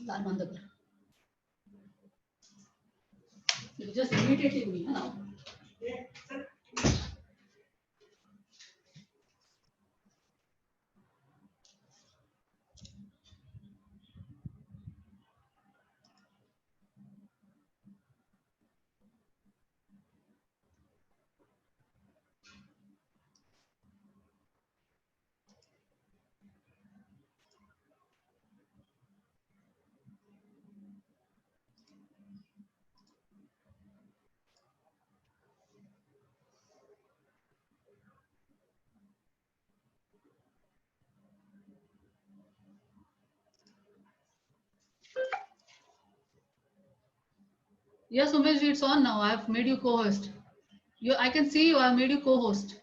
दार बंद कर. You just irritated me now. Yes, Umesh, it's on now. I have made you co-host. I can see you. I have made you co-host.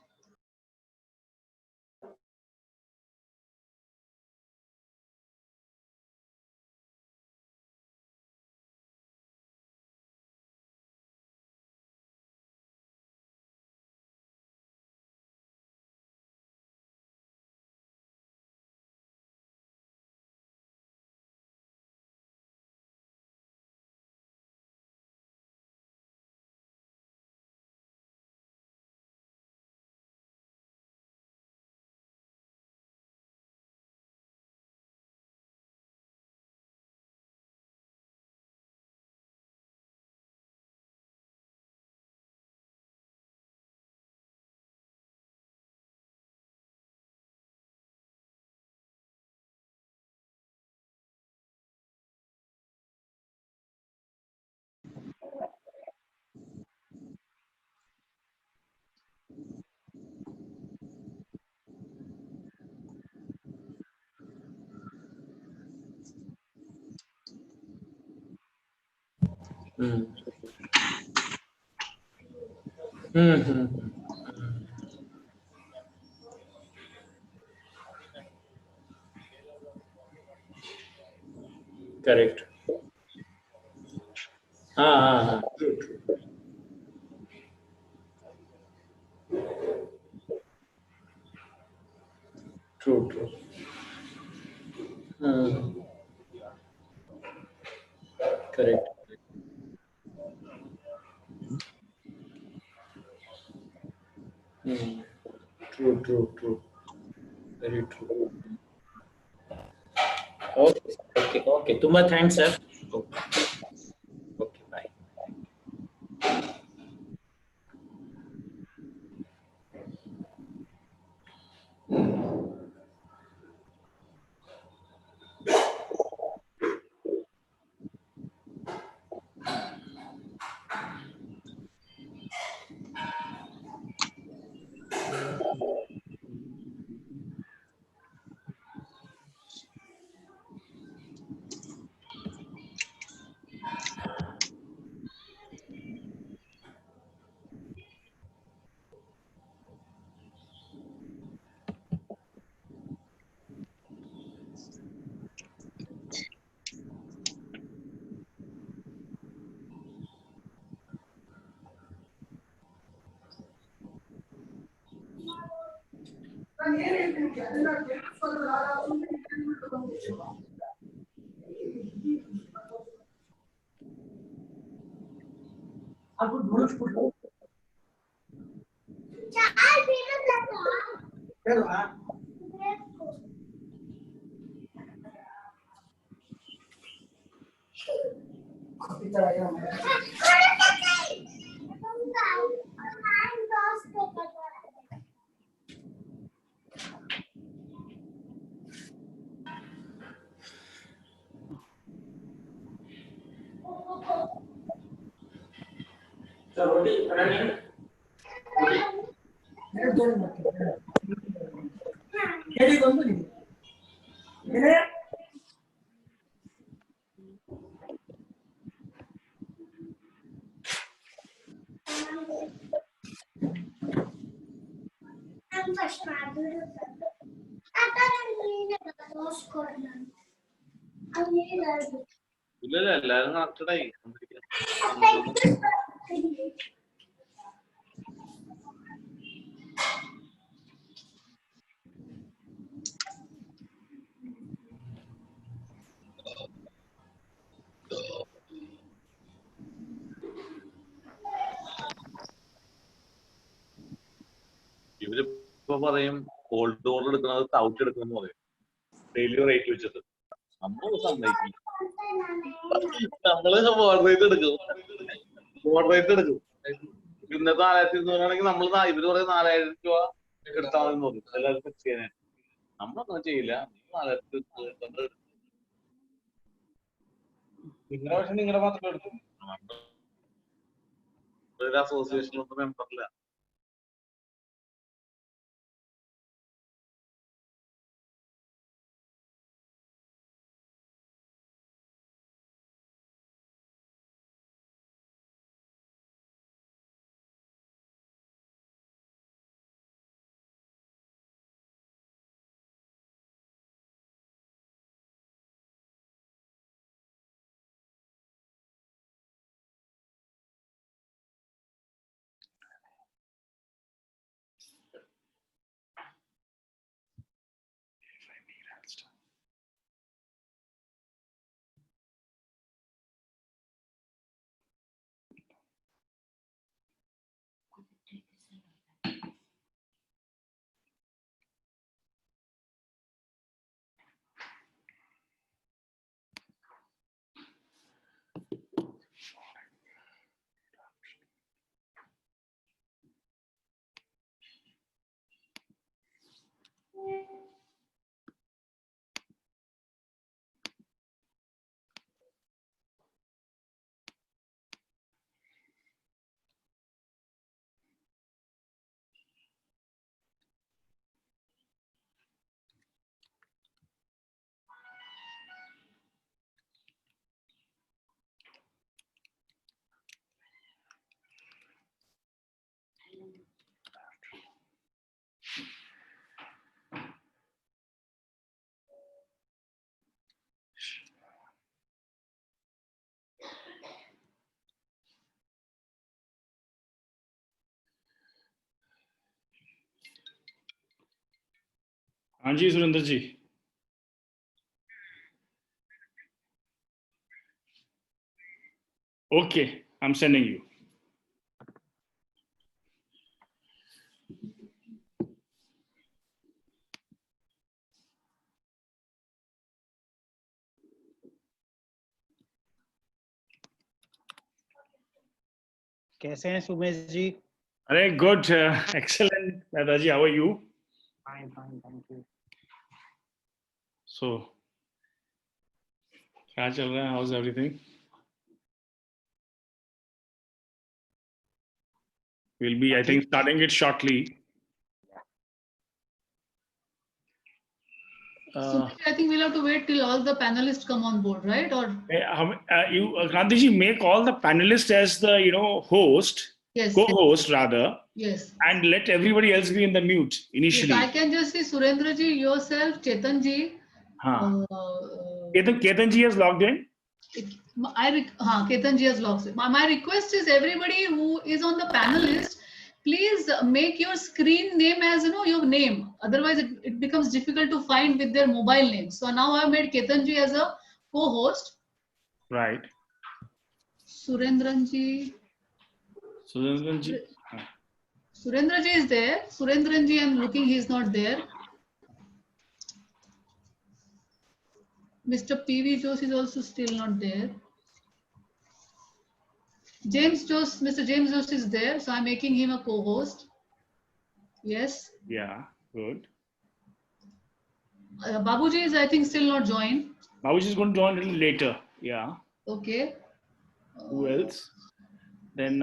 Correct. True. Correct. True. Very true. Okay. Too much thanks, sir. Okay, bye. എല്ലാരും കണക്റ്റഡായി. ചിലപ്പോ പറയും called order എടുക്കുന്നത് thought എടുക്കണം എന്ന് പറയും, daily rate വെച്ചിട്ട്. നമ്മള് സമ്മതിക്കില്ല, നമ്മള് മോഡറേറ്റ് എടുക്കും. ഇന്നത്തെ 4200 ആണെങ്കിൽ നമ്മൾ ഇവര് പറയും 4000 രൂപ എടുത്താൽ മതി എന്ന് പറയും എല്ലാവരും ഫിക്സ് ചെയ്യാനായിട്ട്. നമ്മളൊന്നും ചെയ്യില്ല, 4200 നിങ്ങളുടെ പക്ഷെ നിങ്ങളുടെ മാത്രമേ എടുക്കും, ഒരു അസോസിയേഷനൊന്നും മെമ്പറില്ല. हाँ जी सुरेंद्र जी, okay, I'm sending you. कैसे हैं सुमेश जी? अरे good, excellent. दादाजी, how are you? Fine, thank you. So, क्या चल रहा है? How's everything? We'll be, I think, starting it shortly. So I think we'll have to wait till all the panelists come on board, right? Or You, Gandhi ji, make all the panelists as the host, yes, co-host rather, yes, and let everybody else be in the mute initially. yes, I can just see Surendra ji, yourself, Chetan ji. हाँ. Ketan ji has logged in. Ketan ji has logged in. My request is everybody who is on the panelist, please make your screen name as your name. Otherwise, it becomes difficult to find with their mobile name. So now I have made Ketan ji as a co-host. Right. Surendran ji. Surendran ji. Surendra ji is there. Surendran ji, I'm looking, he's not there. Mr. PV Jose is also still not there. Mr. James Jose is there, so I'm making him a co-host. Yes. Yeah, good. Babuji is, I think, still not joined. Babuji is going to join a little later. Yeah. Okay. Who else? Then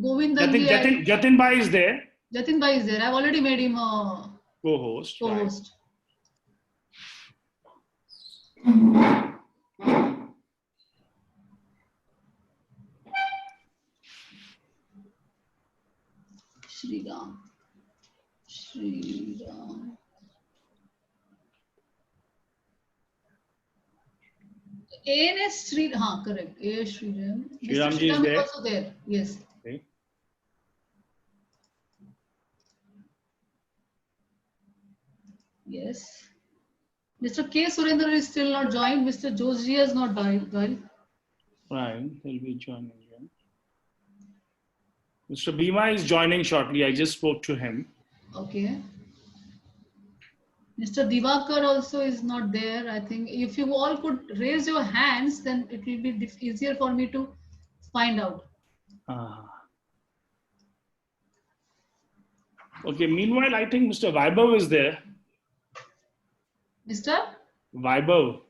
Govind Jatin Bhai is there. Jatin Bhai is there. I've already made him a co-host. Co-host. Right. Shri Ram. Shri Ram. ANS Shri, correct. A Shri Ram. Shri Ram ji is there. Also there. Yes. Okay. Yes. Mr. K. Surendra is still not joined. Mr. Joshi has not joined. Right, he'll be joining again. Mr. Bhima is joining shortly. I just spoke to him. Okay. Mr. Divakar also is not there. I think if you all could raise your hands, then it will be easier for me to find out. Okay. Meanwhile, I think Mr. Vaibhav is there. Mr. Vaibhav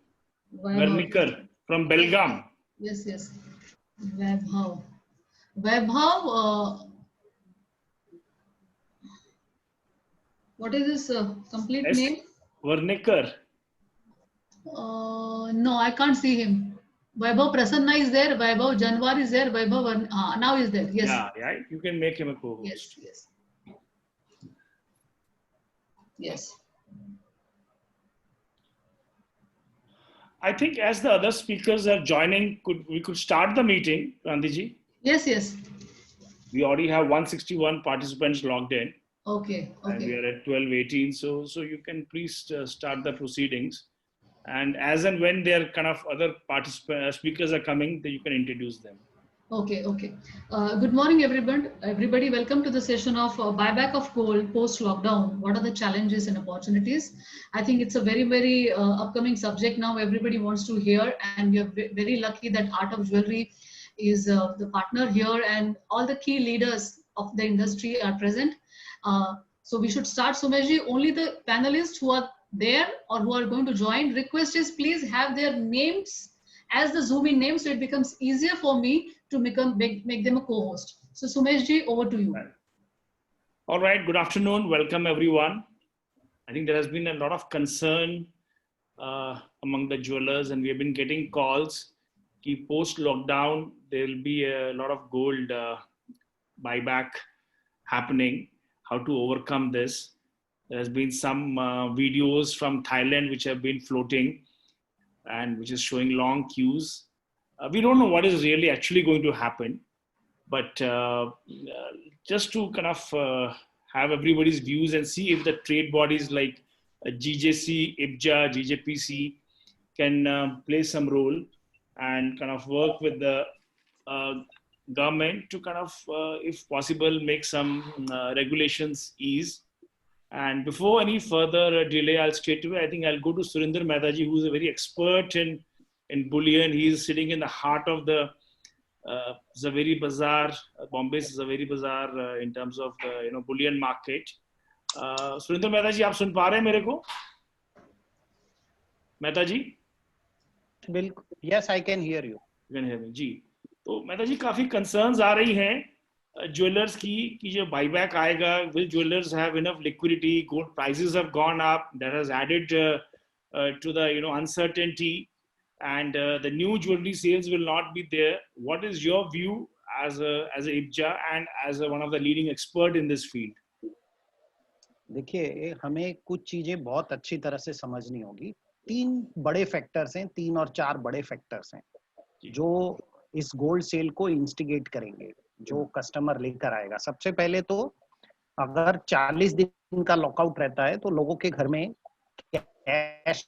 Vaibhav. Vernikar from Belgaum. Yes, yes. Vaibhav. Vaibhav, what is his complete S. name? Vernikar. No, I can't see him. Vaibhav Prasanna is there. Vaibhav Janwar is there. Vaibhav now is there. Yes. Yeah, yeah. You can make him a co-host. Yes. Yes. Yes. I think as the other speakers are joining, we could start the meeting, Gandhiji. Yes. Yes. We already have 161 participants logged in. Okay. And we Okay. are at 12:18. So you can please start the proceedings. And as and when their kind of other speakers are coming, then you can introduce them. Okay. Okay. Good morning, everyone. Everybody, welcome to the session of buyback of gold post lockdown. What are the challenges and opportunities? I think it's a very, very upcoming subject now. Everybody wants to hear, and we are very lucky that Art of Jewelry is the partner here, and all the key leaders of the industry are present. So we should start, Sumeshji. Only the panelists who are there or who are going to join, request is please have their names as the Zoom in name, so it becomes easier for me to make them a co-host. So Sumeshji, over to you. All right. Good afternoon. Welcome, everyone. I think there has been a lot of concern among the jewelers, and we have been getting calls. Post lockdown, there will be a lot of gold buyback happening. How to overcome this? There has been some videos from Thailand which have been floating, and which is showing long queues. We don't know what is really actually going to happen, but just to kind of have everybody's views and see if the trade bodies like GJC, IBJA, GJPC can play some role and kind of work with the government to kind of, if possible, make some regulations ease. And before any further delay, I'll straight away, I think I'll go to Surinder Mehtaji, who's a very expert in bullion. He's sitting in the heart of the Zaveri Bazaar. Bombay's Zaveri Bazaar in terms of the bullion market. Surinder Mehtaji, आप सुन पा रहे हैं मेरे को? Mehtaji? Yes, I can hear you. You can hear me, जी. तो Mehtaji, काफी concerns आ रही हैं ज्वेलर्स की कि जो बायबैक आएगा, will jewelers have enough liquidity? Gold prices have gone up. That has added to the uncertainty, and the new jewelry sales will not be there. What is your view as a IBJA and as one of the leading expert in this field? देखिए, हमें कुछ चीजें बहुत अच्छी तरह से समझनी होगी. 3 बड़े फैक्टर्स हैं, 3 और 4 बड़े फैक्टर्स हैं जो इस गोल्ड सेल को इंस्टिगेट करेंगे, जो कस्टमर लेकर आएगा. सबसे पहले तो अगर 40 दिन का लॉकआउट रहता है तो लोगों के घर में कैश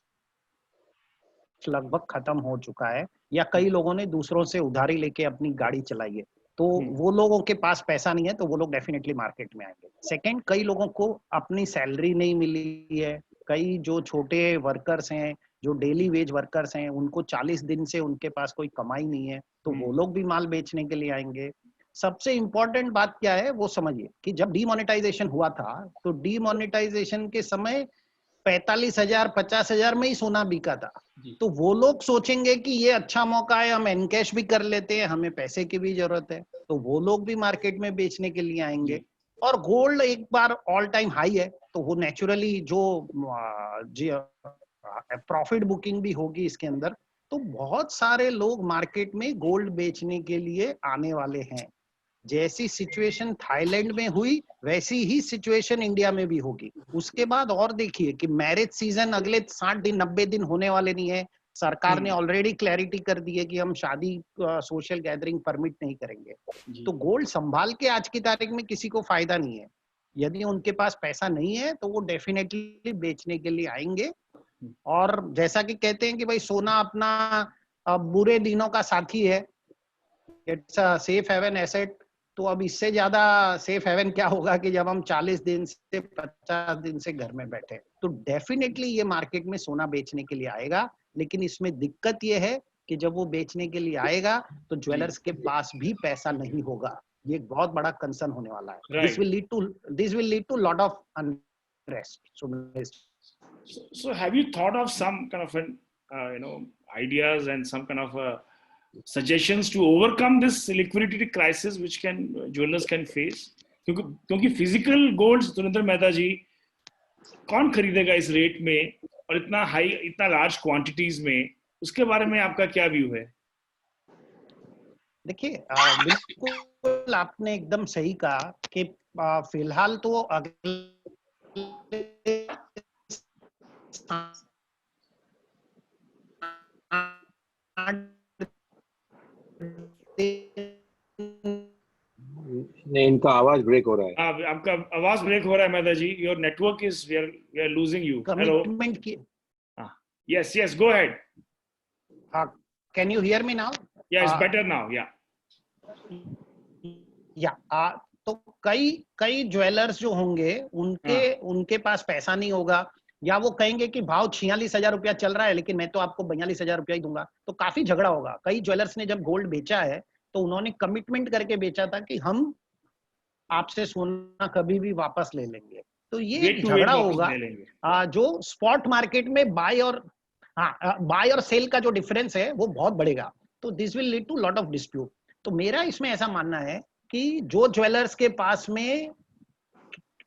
लगभग खत्म हो चुका है, या कई लोगों ने दूसरों से उधारी लेके अपनी गाड़ी चलाई है, तो वो लोगों के पास पैसा नहीं है, तो वो लोग डेफिनेटली मार्केट में आएंगे. सेकंड, कई लोगों को अपनी सैलरी नहीं मिली है. कई जो छोटे वर्कर्स हैं, जो डेली वेज वर्कर्स हैं, उनको 40 दिन से उनके पास कोई कमाई नहीं है, तो वो लोग भी माल बेचने के लिए आएंगे. सबसे इंपॉर्टेंट बात क्या है वो समझिए कि जब डीमोनेटाइजेशन हुआ था, तो डीमोनेटाइजेशन के समय 45,000 50,000 में ही सोना बिका था. तो वो लोग सोचेंगे कि ये अच्छा मौका है, हम एनकैश भी कर लेते हैं, हमें पैसे की भी जरूरत है, तो वो लोग भी मार्केट में बेचने के लिए आएंगे. और गोल्ड एक बार ऑल टाइम हाई है, तो वो नेचुरली जो प्रॉफिट बुकिंग भी होगी इसके अंदर, तो बहुत सारे लोग मार्केट में गोल्ड बेचने के लिए आने वाले हैं. जैसी सिचुएशन थाईलैंड में हुई, वैसी ही सिचुएशन इंडिया में भी होगी. उसके बाद और देखिए कि मैरिज सीजन अगले 60 दिन 90 दिन होने वाले नहीं है. सरकार ने ऑलरेडी क्लैरिटी कर दी है कि हम शादी सोशल गैदरिंग परमिट नहीं करेंगे. तो गोल्ड संभाल के आज की तारीख में किसी को फायदा नहीं है. यदि उनके पास पैसा नहीं है तो वो डेफिनेटली बेचने के लिए आएंगे. और जैसा कि कहते हैं कि भाई सोना अपना बुरे दिनों का साथी है, it's a safe haven asset. तो अब इससे ज्यादा सेफ हेवन क्या होगा कि जब हम 40 दिन से 50 दिन से घर में बैठे. तो तो डेफिनेटली ये मार्केट में सोना बेचने के लिए आएगा, लेकिन इसमें दिक्कत ये है कि जब वो बेचने के लिए आएगा तो ज्वेलर्स के पास भी पैसा नहीं होगा। ये एक बहुत बड़ा कंसर्न होने वाला है। Right. This will lead to lot of unrest. So have you thought of some kind of an, ideas and some kind of suggestions to overcome this liquidity crisis which jewelers can face? क्योंकि physical gold, Surendra Mehta जी, कौन खरीदेगा इस rate में और इतना large quantities में? उसके बारे में आपका क्या व्यू है? देखिए, बिल्कुल आपने एकदम सही कहा कि फिलहाल तो नहीं, इनका आवाज ब्रेक हो रहा है। आपका आवाज ब्रेक हो रहा है Mehta ji. Your network is we are losing you. Hello. Commitment की yes go ahead. Can you hear me now? Yeah, it's better now. तो कई ज्वेलर्स जो होंगे उनके पास पैसा नहीं होगा, या वो कहेंगे कि भाव 46,000 रुपया चल रहा है लेकिन मैं तो आपको 42,000 रुपया ही दूंगा, तो काफी झगड़ा होगा। कई ज्वेलर्स ने जब गोल्ड बेचा है तो उन्होंने कमिटमेंट करके बेचा था कि हम आपसे सोना कभी भी वापस ले लेंगे, तो ये झगड़ा होगा। जो स्पॉट मार्केट में बाय और सेल का जो डिफरेंस है वो बहुत बढ़ेगा, तो this will lead to lot of dispute. तो मेरा इसमें ऐसा मानना है कि जो ज्वेलर्स के पास में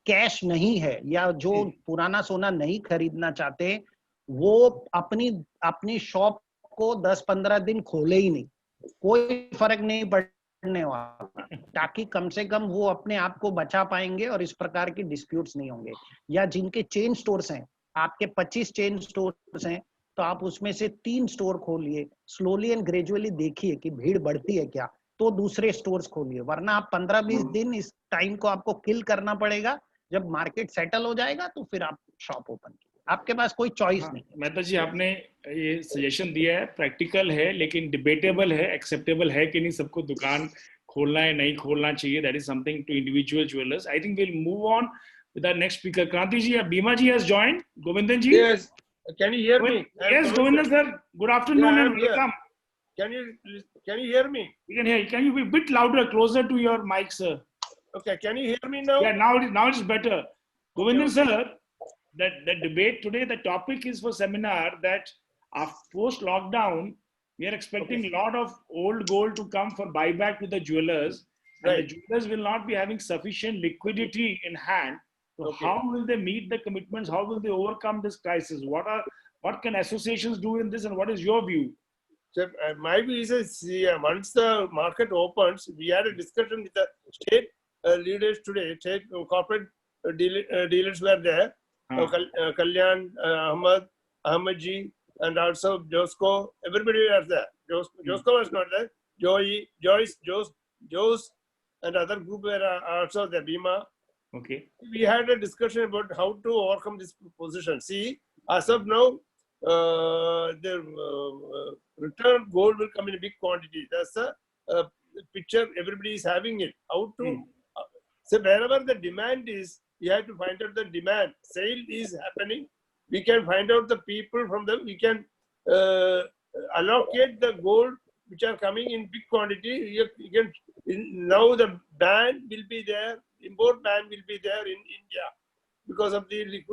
कैश नहीं है या जो पुराना सोना नहीं खरीदना चाहते, वो अपनी शॉप को 10-15 दिन खोले ही नहीं, कोई फर्क नहीं पड़ने वाला, ताकि कम से कम वो अपने आप को बचा पाएंगे और इस प्रकार की डिस्प्यूट्स नहीं होंगे। या जिनके चेन स्टोर्स हैं, आपके 25 चेन स्टोर्स हैं, तो आप उसमें से 3 स्टोर खोलिए, स्लोली एंड ग्रेजुअली देखिए कि भीड़ बढ़ती है क्या, तो दूसरे स्टोर्स खोलिए, वरना आप 15-20 दिन इस टाइम को आपको किल करना पड़ेगा। जब मार्केट सेटल हो जाएगा तो फिर आप शॉप ओपन कीजिए, आपके पास कोई चॉइस नहीं। मेहता जी, आपने ये सजेशन दिया है, प्रैक्टिकल है लेकिन डिबेटेबल है, एक्सेप्टेबल है कि नहीं सबको दुकान खोलना है नहीं खोलना चाहिए, that is something to individual jewellers. I think will move on with our next speaker. Kranti ji, Bima ji has joined. Govindan ji, yes, can you hear me? Yes, Govindan sir, good afternoon and welcome. Can you hear me? We can hear you. Can you be a bit louder, closer to your mic, sir? Okay, can you hear me now? Yeah, now it's better. Govindan sir, the debate today, the topic is for seminar that post lockdown we are expecting a lot of old gold to come for buyback to the jewelers, and the jewelers will not be having sufficient liquidity in hand. So how will they meet the commitments? How will they overcome this crisis? What can associations do in this, and what is your view? So my view is, once the market opens, we had a discussion with the state leaders today. State corporate dealers were there. Kalyan, Ahmed ji, and also Josco. Everybody was there. Josco was not there. Joyce, and other group were also there. Bima. Okay. We had a discussion about how to overcome this position. See, as of now, the return gold will come in a big quantity. That's the picture everybody is having it. How to so wherever the demand is, we have to find out the demand. Sale is happening. We can find out the people from them. We can allocate the gold which are coming in big quantity. You can now the ban will be there. Import ban will be there in India because of the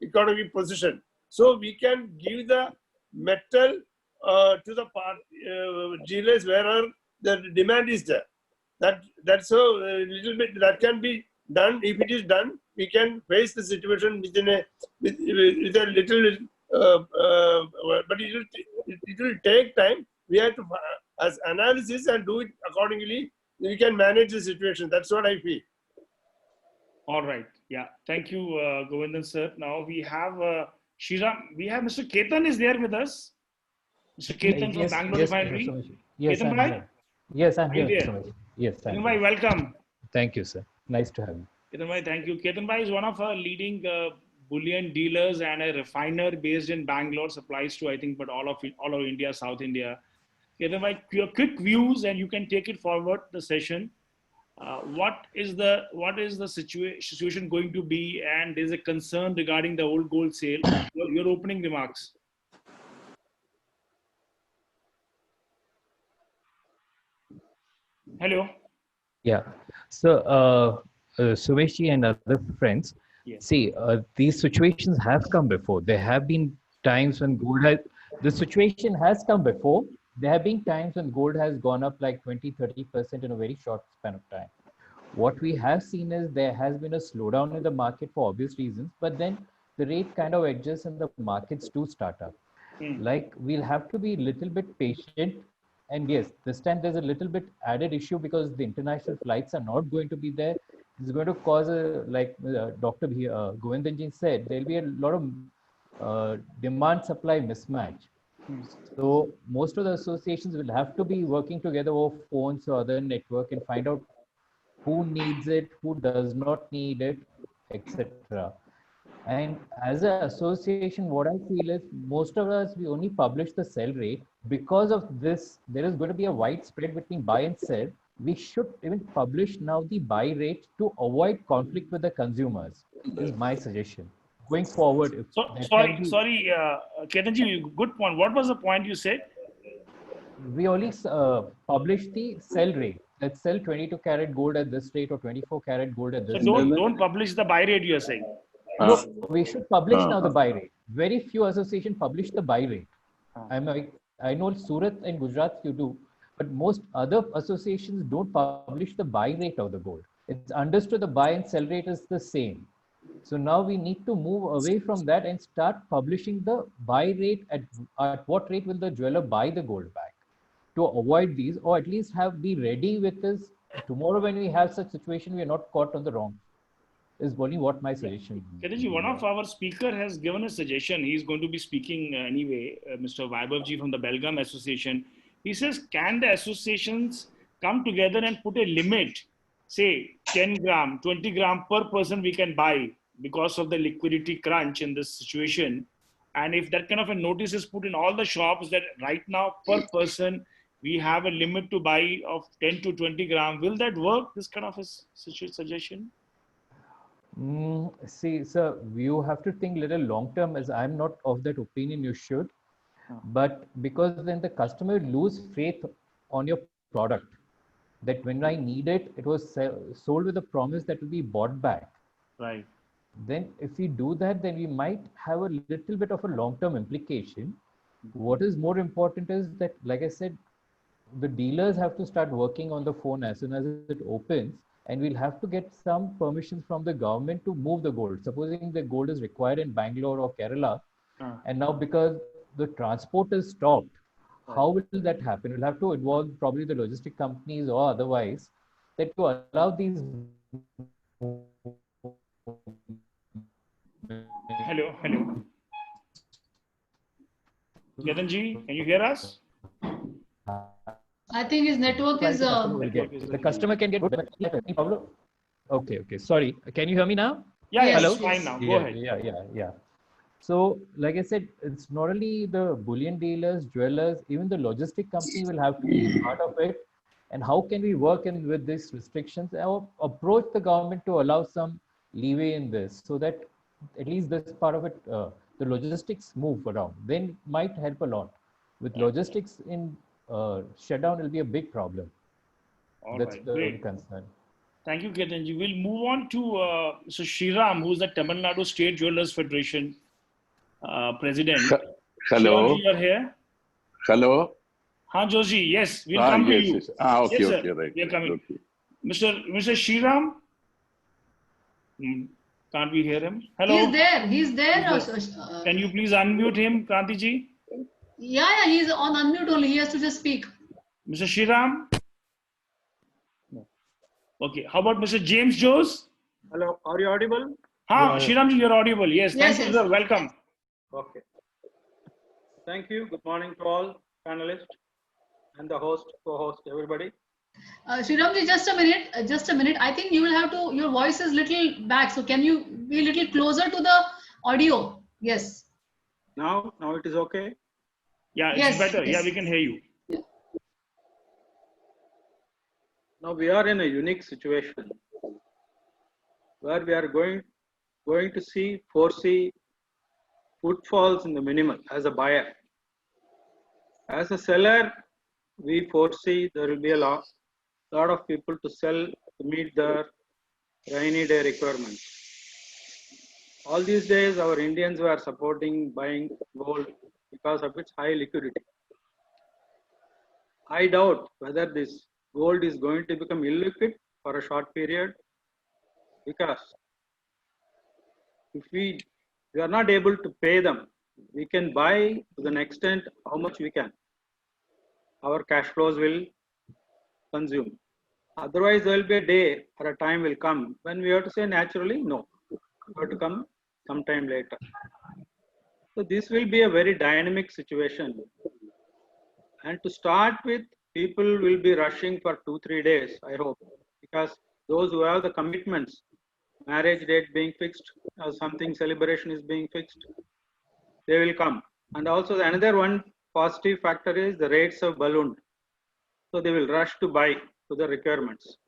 economic position. So we can give the metal to the dealers wherever the demand is there. That's a little bit that can be done. If it is done, we can face the situation within with a little, but it will take time. We have to as analysis and do it accordingly. We can manage the situation. That's what I feel. All right. Yeah. Thank you, Govindan sir. Now we have Shriram. We have Mr. Ketan is there with us. Mr. Ketan from Bangalore Refinery. Yes, Ketan I'm bhai? here. Yes, I'm here. There. Yes, I'm Ketan bhai, welcome. Thank you, sir. Nice to have you. Ketan bhai, thank you. Ketan bhai is one of our leading bullion dealers and a refiner based in Bangalore. Supplies to, I think, but all of India, South India. Ketan bhai, your quick views, and you can take it forward the session. What is the situation going to be, and there's a concern regarding the old gold sale. Your opening remarks. Hello. Yeah. So, Suveshji and other friends, Yes. see, these situations have come before. There have been times when the situation has come before. There have been times when gold has gone up like 20-30% in a very short span of time. What we have seen is there has been a slowdown in the market for obvious reasons, but then the rate kind of adjusts and the markets do start up. Like, we'll have to be a little bit patient. And yes, this time there's a little bit added issue because the international flights are not going to be there. It's going to cause like Dr. Govindanji said, there'll be a lot of demand supply mismatch. So most of the associations will have to be working together over phones or other network and find out who needs it, who does not need it, etc. And as an association, what I feel is most of us, we only publish the sell rate. Because of this, there is going to be a wide spread between buy and sell. We should even publish now the buy rate to avoid conflict with the consumers, is my suggestion. Going forward. Sorry, Ketanji, good point. What was the point you said? We only publish the sell rate. Let's sell 22 karat gold at this rate or 24 karat gold at this rate. So don't publish the buy rate, you're saying? No, we should publish now the buy rate. Very few associations publish the buy rate. I know Surat and Gujarat you do, but most other associations don't publish the buy rate of the gold. It's understood the buy and sell rate is the same. So now we need to move away from that and start publishing the buy rate at what rate will the jeweler buy the gold back, to avoid these, or at least be ready with this. Tomorrow when we have such situation, we are not caught on the wrong. Is only what my suggestion. Ketanji, one of our speaker has given a suggestion. He's going to be speaking anyway, Mr. Vaibhavji from the Belgaum Association. He says, can the associations come together and put a limit, say 10 gram, 20 gram per person we can buy because of the liquidity crunch in this situation. And if that kind of a notice is put in all the shops that right now per person, we have a limit to buy of 10 to 20 gram, will that work, this kind of a suggestion? See, sir, you have to think little long term, as I'm not of that opinion you should. But because then the customer lose faith on your product, that when I need it, it was sold with a promise that will be bought back. Right. Then if we do that, then we might have a little bit of a long-term implication. What is more important is that, like I said, the dealers have to start working on the phone as soon as it opens, and we'll have to get some permissions from the government to move the gold. Supposing the gold is required in Bangalore or Kerala, and now because the transport is stopped, how will that happen? We'll have to involve probably the logistic companies or otherwise that to allow these. Hello. Ketanji, can you hear us? I think his network is. The customer can get. Okay. Sorry. Can you hear me now? Yeah. Yes, Hello. Fine now. Go ahead. Yeah. So, like I said, it's not only the bullion dealers, jewelers, even the logistic company will have to be part of it. And how can we work in with these restrictions or approach the government to allow some leeway in this, so that at least this part of it, the logistics move around. Then might help a lot. With logistics in shutdown, will be a big problem. That's the great concern. Thank you, Ketanji. We'll move on to so Shriram, who's the Tamil Nadu State Jewelers Federation president. Hello. Shriram, you are here. Hello. Haan, Joshi. Yes, we'll come to you. Yes. Okay, yes, okay, right. We are coming. Okay. Mr. Shriram. Can't we hear him? Hello. He's there. Can you please unmute him, Krantiji? Yeah, he's on unmute only. He has to just speak. Mr. Shriram? No. Okay. How about Mr. James Jose? Hello. Are you audible? Shriramji, you're audible. Yes. Thank you, sir. Welcome. Okay. Thank you. Good morning to all panelists and the host, co-host, everybody. Shriramji, just a minute. I think you will have to, your voice is little back. So can you be a little closer to the audio? Yes. Now it is okay. Yeah, it's better. Yes. Yeah, we can hear you. Now we are in a unique situation where we are going to foresee footfalls in the minimal as a buyer. As a seller, we foresee there will be a lot of people to sell to meet their rainy day requirements. All these days, our Indians were supporting buying gold because of its high liquidity. I doubt whether this gold is going to become illiquid for a short period, because if we are not able to pay them, we can buy to the extent how much we can. Our cash flows will consume. Otherwise, there will be a day or a time will come when we have to say naturally, no, you have to come sometime later. So this will be a very dynamic situation. And to start with, people will be rushing for 2-3 days, I hope, because those who have the commitments, marriage date being fixed or something celebration is being fixed, they will come. And also another one positive factor is the rates have ballooned. So they will rush to buy to the requirements.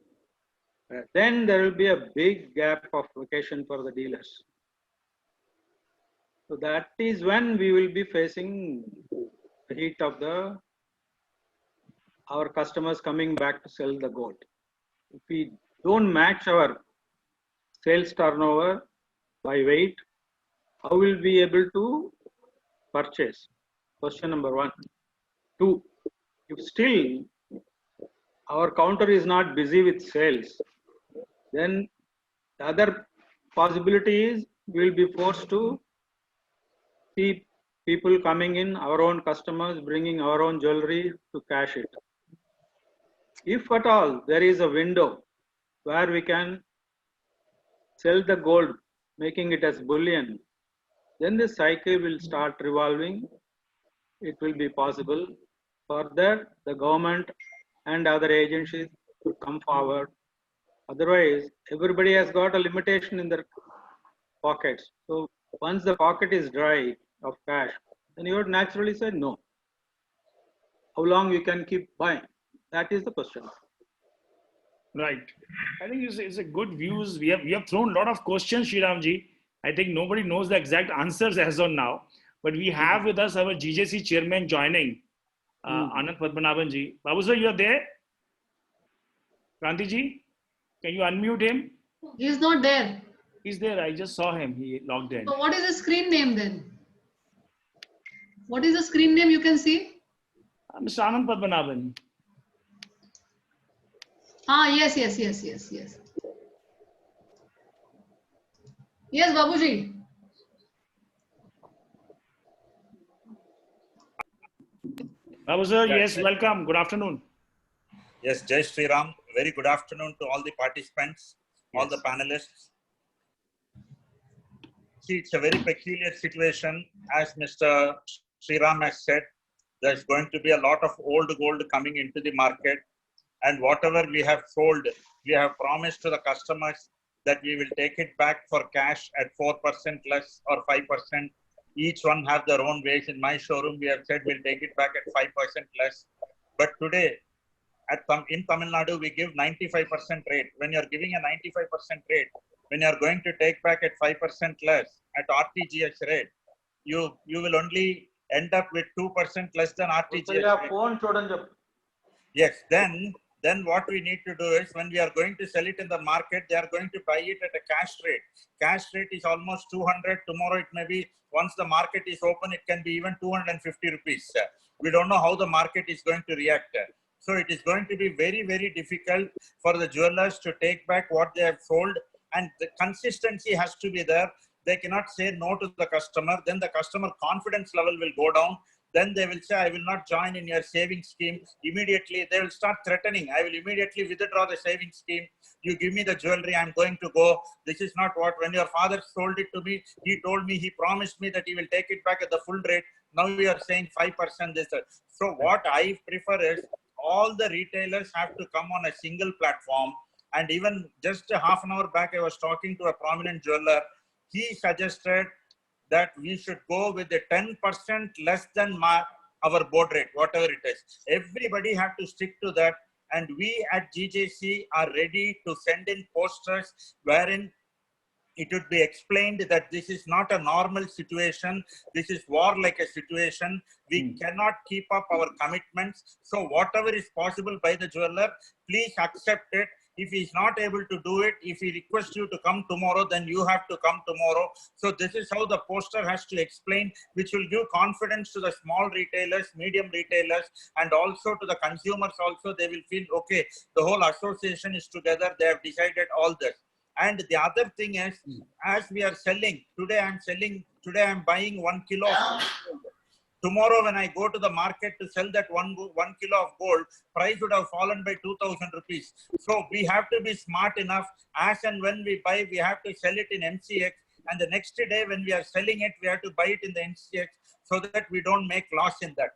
Then there will be a big gap of vacation for the dealers. So that is when we will be facing the heat of our customers coming back to sell the gold. If we don't match our sales turnover by weight, how will we be able to purchase? Question number 1. 2, if still our counter is not busy with sales, then the other possibility is we will be forced to see people coming in, our own customers bringing our own jewelry to cash it. If at all there is a window where we can sell the gold, making it as bullion, then the cycle will start revolving. It will be possible. Further, the government and other agencies to come forward. Otherwise, everybody has got a limitation in their pockets. So once the pocket is dry of cash, then you would naturally say no. How long you can keep buying? That is the question. Right. I think it's a good views. We have thrown a lot of questions, Sriramji. I think nobody knows the exact answers as of now. But we have with us our GJC chairman joining, Anand Padmanabhanji. Babu sir, you are there? Kranti can you unmute him? He's not there. He's there. I just saw him. He logged in. So what is the screen name then? What is the screen name you can see? Mr. Anand Padmanabhan. Yes. Yes, Babuji. Babu sir, yes, welcome. Good afternoon. Yes, Jai Sri Ram. Very good afternoon to all the participants, all the panelists. See, it's a very peculiar situation. As Mr. Sri Ram has said, there's going to be a lot of old gold coming into the market. And whatever we have sold, we have promised to the customers that we will take it back for cash at 4% less or 5%. Each one have their own ways. In my showroom, we have said we'll take it back at 5% less. But today, in Tamil Nadu, we give 95% rate. When you're giving a 95% rate, when you're going to take back at 5% less at RTGS rate, you will only end up with 2% less than RTGS rate. Yes, then what we need to do is, when we are going to sell it in the market, they are going to buy it at a cash rate. Cash rate is almost 200. Tomorrow it may be, once the market is open, it can be even 250 rupees. We don't know how the market is going to react. So it is going to be very, very difficult for the jewelers to take back what they have sold, and the consistency has to be there. They cannot say no to the customer. Then the customer confidence level will go down. Then they will say, I will not join in your saving scheme. Immediately, they will start threatening. I will immediately withdraw the saving scheme. You give me the jewelry, I'm going to go. This is not what, when your father sold it to me, he told me, he promised me that he will take it back at the full rate. Now we are saying 5% this. So what I prefer is, all the retailers have to come on a single platform. And even just a half an hour back, I was talking to a prominent jeweler. He suggested that we should go with the 10% less than our board rate, whatever it is. Everybody have to stick to that, And we at GJC are ready to send in posters wherein it would be explained that this is not a normal situation. This is war-like a situation. We cannot keep up our commitments. So whatever is possible by the jeweler, please accept it. If he is not able to do it, if he requests you to come tomorrow, then you have to come tomorrow. So this is how the poster has to explain, which will give confidence to the small retailers, medium retailers, and also to the consumers also. They will feel, okay, the whole association is together. They have decided all this. And the other thing is, as we are selling, today I'm buying 1 kilo of gold. Tomorrow when I go to the market to sell that 1 kilo of gold, price would have fallen by 2,000 rupees. So we have to be smart enough. As and when we buy, we have to sell it in MCX. And the next day when we are selling it, we have to buy it in the MCX so that we don't make loss in that.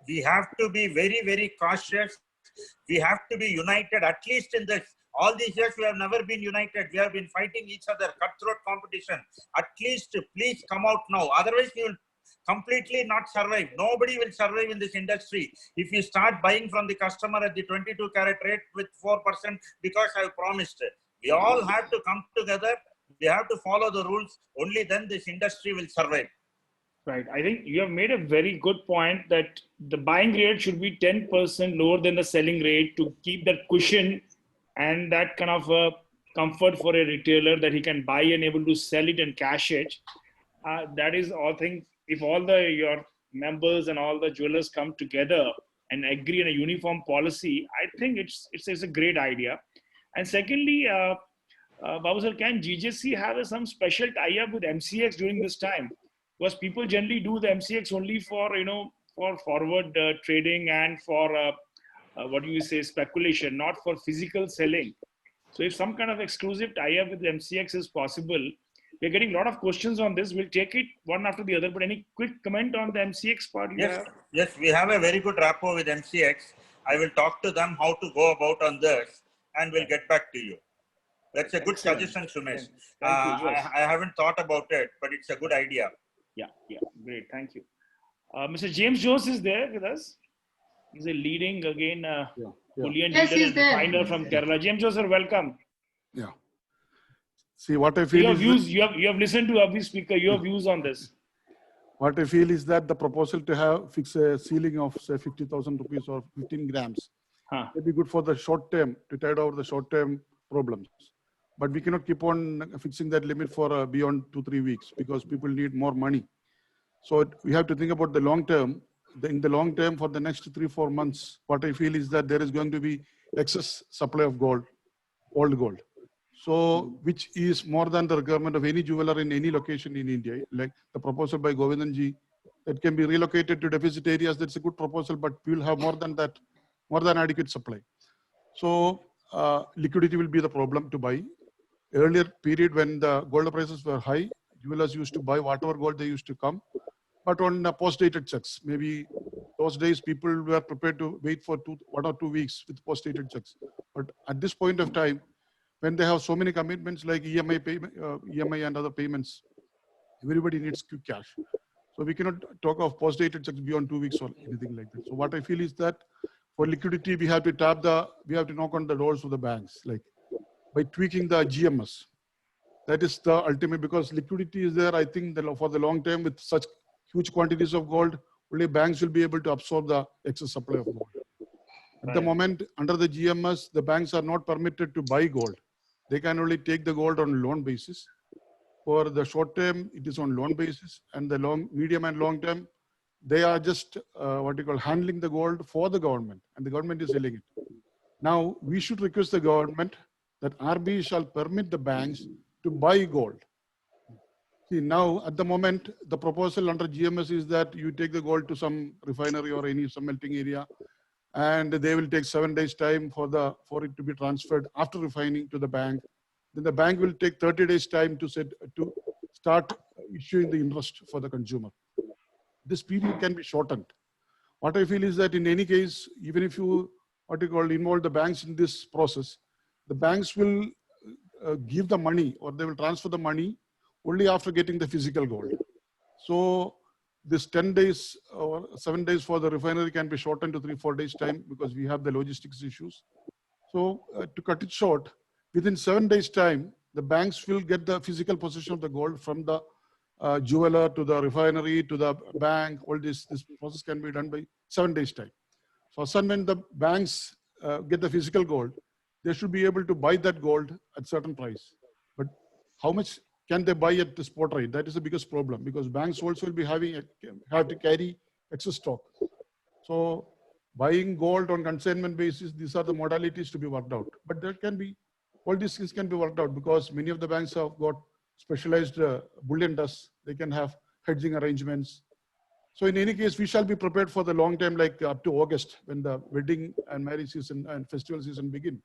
We have to be very, very cautious. We have to be united, at least in this. All these years, we have never been united. We have been fighting each other, cutthroat competition. At least, please come out now. Otherwise, we will completely not survive. Nobody will survive in this industry. If you start buying from the customer at the 22 carat rate with 4% because I promised it. We all have to come together. We have to follow the rules. Only then this industry will survive. Right. I think you have made a very good point that the buying rate should be 10% lower than the selling rate to keep that cushion and that kind of comfort for a retailer that he can buy and able to sell it and cash it. That is all things. If all your members and all the jewelers come together and agree on a uniform policy, I think it's a great idea. And secondly, Babu sir, can GJC have some special tie-up with MCX during this time? Because people generally do the MCX only for for forward trading and for what do you say, speculation, not for physical selling. So if some kind of exclusive tie-up with MCX is possible, we're getting a lot of questions on this. We'll take it one after the other, but any quick comment on the MCX part? Yes, we have a very good rapport with MCX. I will talk to them how to go about on this and we'll get back to you. That's a good suggestion, Sumesh. I haven't thought about it, but it's a good idea. Yeah, great. Thank you. Mr. James Jones is there with us. He's a leading, again, bullion dealer and refiner from Kerala. James Jones, sir, welcome. Yeah. See, what I feel you have listened to every speaker. Your views on this? What I feel is that the proposal to fix a ceiling of say 50,000 rupees or 15 grams may be good for the short term, to tide over the short term problems. But we cannot keep on fixing that limit for beyond 2-3 weeks because people need more money. So we have to think about the long term. In the long term, for the next 3-4 months, what I feel is that there is going to be excess supply of gold, old gold. So, which is more than the requirement of any jeweler in any location in India, like the proposal by Govindanji, that can be relocated to deficit areas. That's a good proposal, but we will have more than that, more than adequate supply. So, liquidity will be the problem to buy. Earlier period when the gold prices were high, jewelers used to buy whatever gold they used to come, but on post-dated checks. Maybe those days people were prepared to wait for 1 or 2 weeks with post-dated checks. But at this point of time, when they have so many commitments like EMI payment, EMI and other payments, everybody needs quick cash. So we cannot talk of post-dated checks beyond 2 weeks or anything like that. So what I feel is that for liquidity, we have to knock on the doors of the banks, like by tweaking the GMS. That is the ultimate, because liquidity is there. I think for the long term with such huge quantities of gold, only banks will be able to absorb the excess supply of gold. At the moment, under the GMS, the banks are not permitted to buy gold. They can only take the gold on loan basis. For the short term, it is on loan basis, and the medium and long term, they are just handling the gold for the government, and the government is selling it. Now, we should request the government that RBI shall permit the banks to buy gold. See, now at the moment, the proposal under GMS is that you take the gold to some refinery or some melting area, and they will take 7 days time for it to be transferred after refining to the bank. Then the bank will take 30 days time to start issuing the interest for the consumer. This period can be shortened. What I feel is that in any case, even if you involve the banks in this process, the banks will give the money or they will transfer the money only after getting the physical gold. So this 10 days or 7 days for the refinery can be shortened to 3-4 days time because we have the logistics issues. So to cut it short, within 7 days time, the banks will get the physical possession of the gold from the jeweler to the refinery to the bank. All this process can be done by 7 days time. So when the banks get the physical gold, they should be able to buy that gold at certain price. But how much can they buy at the spot rate? That is the biggest problem because banks also will be have to carry excess stock. So buying gold on consignment basis, these are the modalities to be worked out. But there can be, all these things can be worked out because many of the banks have got specialized bullion desks. They can have hedging arrangements. So in any case, we shall be prepared for the long time, like up to August when the wedding and marriage season and festival season begin.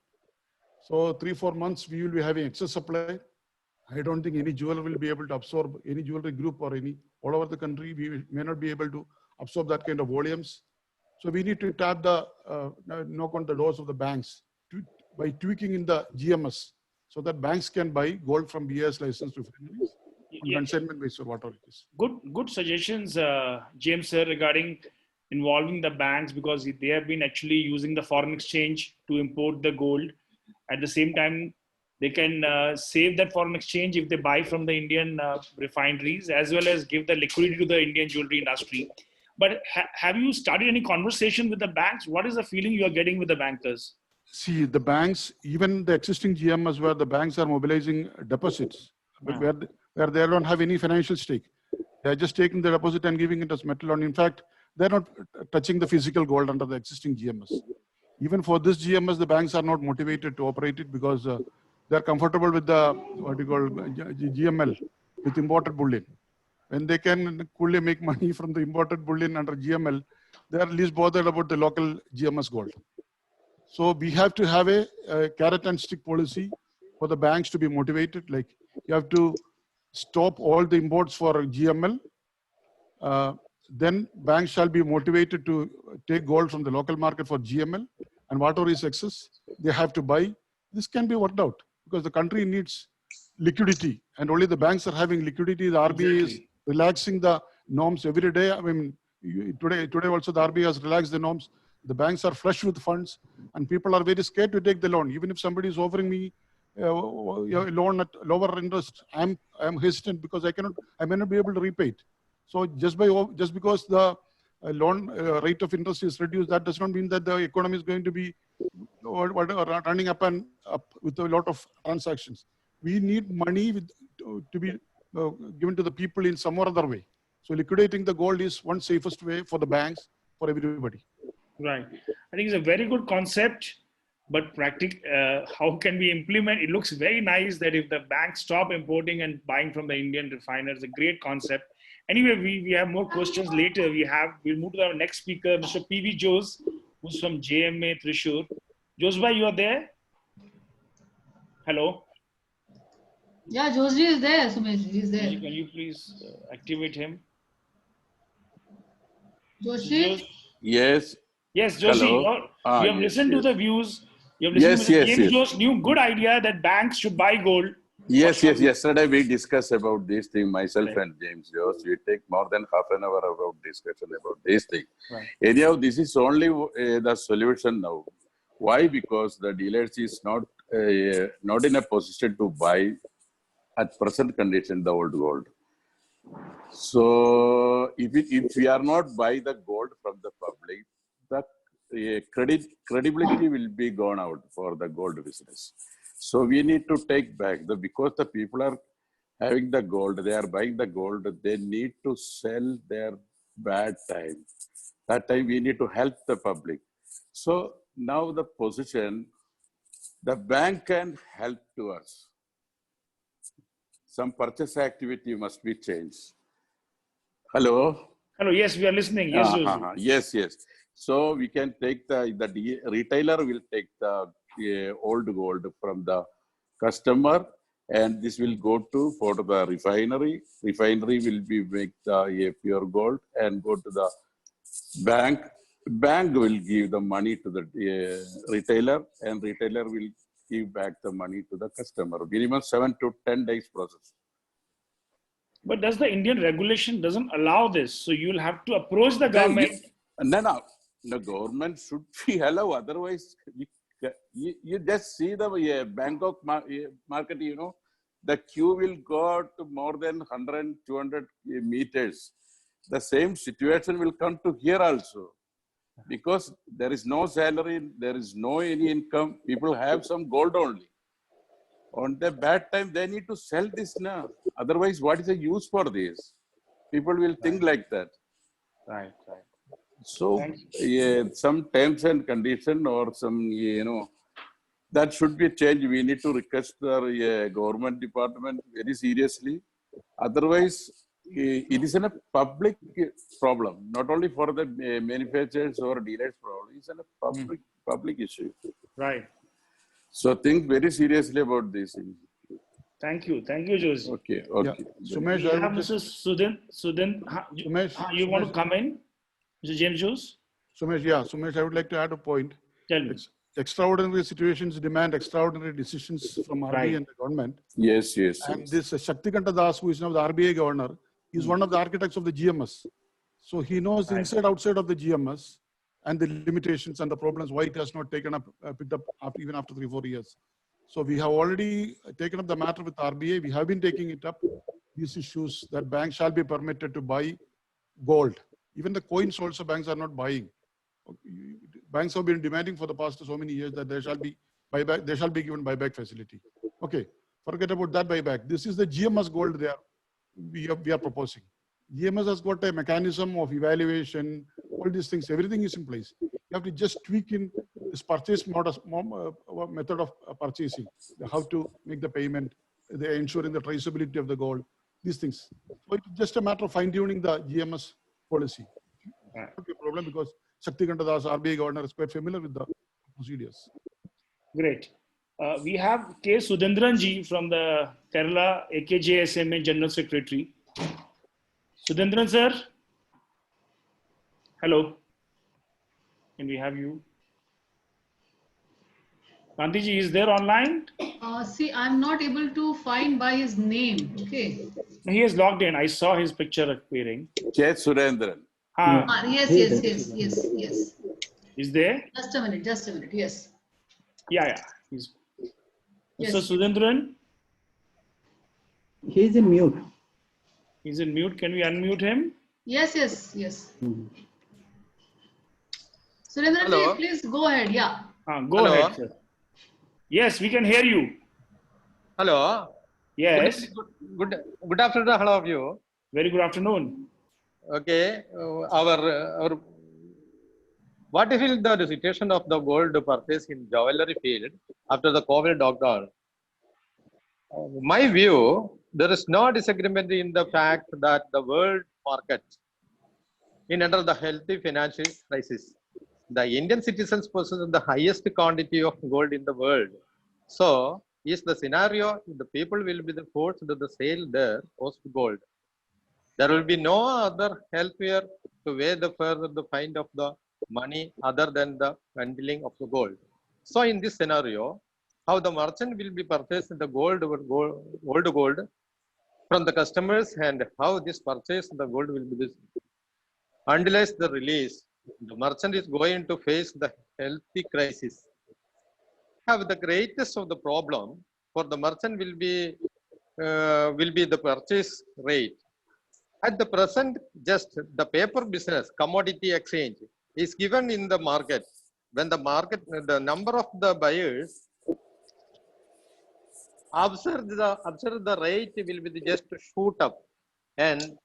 So 3-4 months, we will be having excess supply. I don't think any jeweler will be able to absorb, any jewelry group or any, all over the country, we may not be able to absorb that kind of volumes. So we need to tap the, knock on the doors of the banks by tweaking in the GMS so that banks can buy gold from BIS licensed refineries on consignment basis or whatever it is. Good suggestions, James sir, regarding involving the banks because they have been actually using the foreign exchange to import the gold. At the same time, they can save that foreign exchange if they buy from the Indian refineries as well as give the liquidity to the Indian jewelry industry. But have you started any conversation with the banks? What is the feeling you are getting with the bankers? See, the banks, even the existing GMS where the banks are mobilizing deposits, but where they don't have any financial stake. They're just taking the deposit and giving it as metal loan. In fact, they're not touching the physical gold under the existing GMS. Even for this GMS, the banks are not motivated to operate it because they're comfortable with the, what you call GML, with imported bullion. When they can coolly make money from the imported bullion under GML, they're least bothered about the local GMS gold. So we have to have a carrot and stick policy for the banks to be motivated. Like you have to stop all the imports for GML. Then banks shall be motivated to take gold from the local market for GML, and whatever is excess, they have to buy. This can be worked out because the country needs liquidity, and only the banks are having liquidity. The RBI is relaxing the norms every day. I mean, today also the RBI has relaxed the norms. The banks are flush with funds, and people are very scared to take the loan. Even if somebody is offering me a loan at lower interest, I'm hesitant because I may not be able to repay it. So just because the loan rate of interest is reduced, that does not mean that the economy is going to be running up and up with a lot of transactions. We need money to be given to the people in some or other way. So liquidating the gold is one safest way for the banks, for everybody. Right. I think it's a very good concept, but how can we implement? It looks very nice that if the banks stop importing and buying from the Indian refiners, a great concept. Anyway, we have more questions later. We'll move to our next speaker, Mr. P.V. Jose, who's from JMA Thrissur. Josebhai, you are there? Hello? Yeah, Josji is there, Sumesh. He's there. Can you please activate him? Joshi? Yes. Yes, Joshi. You have listened to the views. You have listened to James Joe's new good idea that banks should buy gold. Yes. Yesterday we discussed about this thing, myself and James Jones. We take more than half an hour about discussion about this thing. Right. Anyhow, this is only the solution now. Why? Because the dealers is not in a position to buy at present condition the old gold. So if we are not buy the gold from the public, the credibility will be gone out for the gold business. So we need to take back because the people are having the gold, they are buying the gold, they need to sell their bad time. That time we need to help the public. So now the position, the bank can help to us. Some purchase activity must be changed. Hello? Hello, yes, we are listening. Yes, Yes. So we can take the retailer will take the old gold from the customer, and this will go for the refinery. Refinery will be make the pure gold and go to the bank. Bank will give the money to the retailer, and retailer will give back the money to the customer. Minimum 7 to 10 days process. But does the Indian regulation doesn't allow this? So you'll have to approach the government. No. The government should be allow. Otherwise, you just see the Bangkok market, the queue will go to more than 100, 200 meters. The same situation will come to here also. Because there is no salary, there is no any income. People have some gold only. On the bad time, they need to sell this now. Otherwise, what is the use for this? People will think like that. Right. So, some terms and condition or some, that should be changed. We need to request the government department very seriously. Otherwise, it is a public problem, not only for the manufacturers or dealers problem. It's a public issue. Right. So think very seriously about this. Thank you, Jose. Okay. Yeah. Sumesh, we have Mrs. Sudhin. You want to come in, Mr. James Jose? Sumesh, I would like to add a point. Tell me. Extraordinary situations demand extraordinary decisions from RBI and the government. Yes. And this Shaktikanta Das, who is now the RBI governor, is one of the architects of the GMS. So he knows the inside outside of the GMS and the limitations and the problems, why it has not taken up, picked up even after 3-4 years. So we have already taken up the matter with RBI. We have been taking it up, these issues that banks shall be permitted to buy gold. Even the coins also banks are not buying. Banks have been demanding for the past so many years that there shall be buyback, there shall be given buyback facility. Okay, forget about that buyback. This is the GMS gold there we are proposing. GMS has got a mechanism of evaluation, all these things, everything is in place. You have to just tweak in this purchase method of purchasing, how to make the payment, ensuring the traceability of the gold, these things. So it's just a matter of fine-tuning the GMS policy. Not a problem because Shaktikanta Das, RBI governor, is quite familiar with the procedures. Great. We have K. Sudhindran ji from the Kerala AKJ-SMA General Secretary. Sudhindran sir. Hello. Can we have you? Gandhi ji is there online? See, I'm not able to find by his name. Okay. He is logged in. I saw his picture appearing. K. Surendran. Yes. Is there? Just a minute. Yes. Yeah. So Sudhindran? He's in mute. He's in mute. Can we unmute him? Yes. Surendran, please go ahead. Yeah. Go ahead, sir. Yes, we can hear you. Hello. Yes. Good afternoon, all of you. Very good afternoon. Okay. Our what is the situation of the gold purchase in jewelry field after the COVID lockdown? My view, there is no disagreement in the fact that the world market in under the healthy financial crisis, the Indian citizens possess the highest quantity of gold in the world. So, is the scenario the people will be forced to the sale their post gold. There will be no other healthier to weigh the further the find of the money other than the handling of the gold. So, in this scenario, how the merchant will be purchasing the gold from the customers and how this purchase the gold will be this. Unless the release, the merchant is going to face the healthy crisis. Have the greatest of the problem for the merchant will be the purchase rate. At the present, just the paper business, commodity exchange is given in the market. When the number of the buyers observe the rate will be just shoot up, and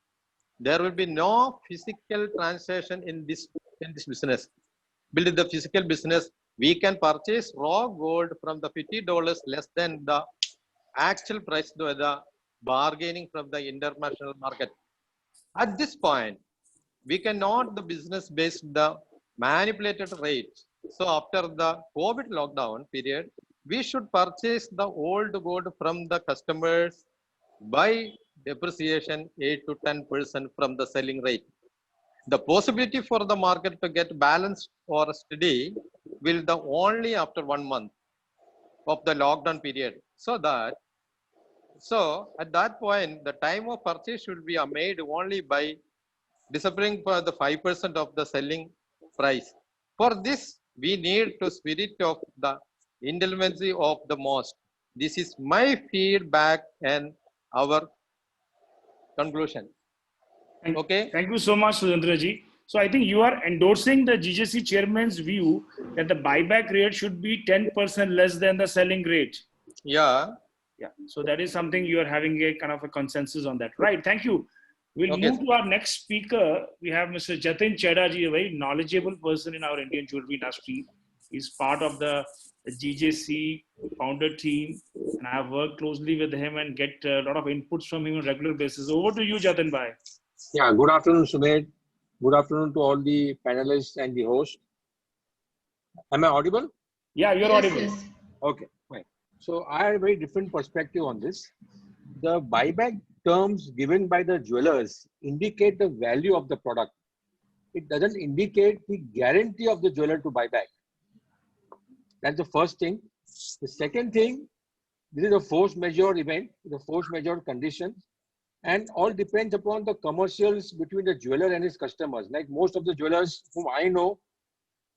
there will be no physical transaction in this business. Build the physical business, we can purchase raw gold from the $50 less than the actual price to the bargaining from the international market. At this point, we cannot the business based the manipulated rate. So after the COVID lockdown period, we should purchase the old gold from the customers by depreciation 8 to 10% from the selling rate. The possibility for the market to get balanced or steady will the only after 1 month of the lockdown period, so that So at that point, the time of purchase should be made only by disappearing for the 5% of the selling price. For this, we need to spirit of the indulgency of the most. This is my feedback and our conclusion. Okay. Thank you so much, Sujendra ji. So I think you are endorsing the GJC chairman's view that the buyback rate should be 10% less than the selling rate. Yeah. Yeah. So that is something you are having a kind of a consensus on that. Right. Thank you. We'll move to our next speaker. We have Mr. Jatin Chedda ji, a very knowledgeable person in our Indian jewelry industry. He's part of the GJC founder team, and I have worked closely with him and get a lot of inputs from him on a regular basis. Over to you, Jatin bhai. Yeah, good afternoon, Sumedh. Good afternoon to all the panelists and the host. Am I audible? Yeah, you're audible. Yes. Okay, fine. So I have a very different perspective on this. The buyback terms given by the jewelers indicate the value of the product. It doesn't indicate the guarantee of the jeweler to buy back. That's the first thing. The second thing, this is a force majeure event, the force majeure conditions, and all depends upon the commercials between the jeweler and his customers. Like most of the jewelers whom I know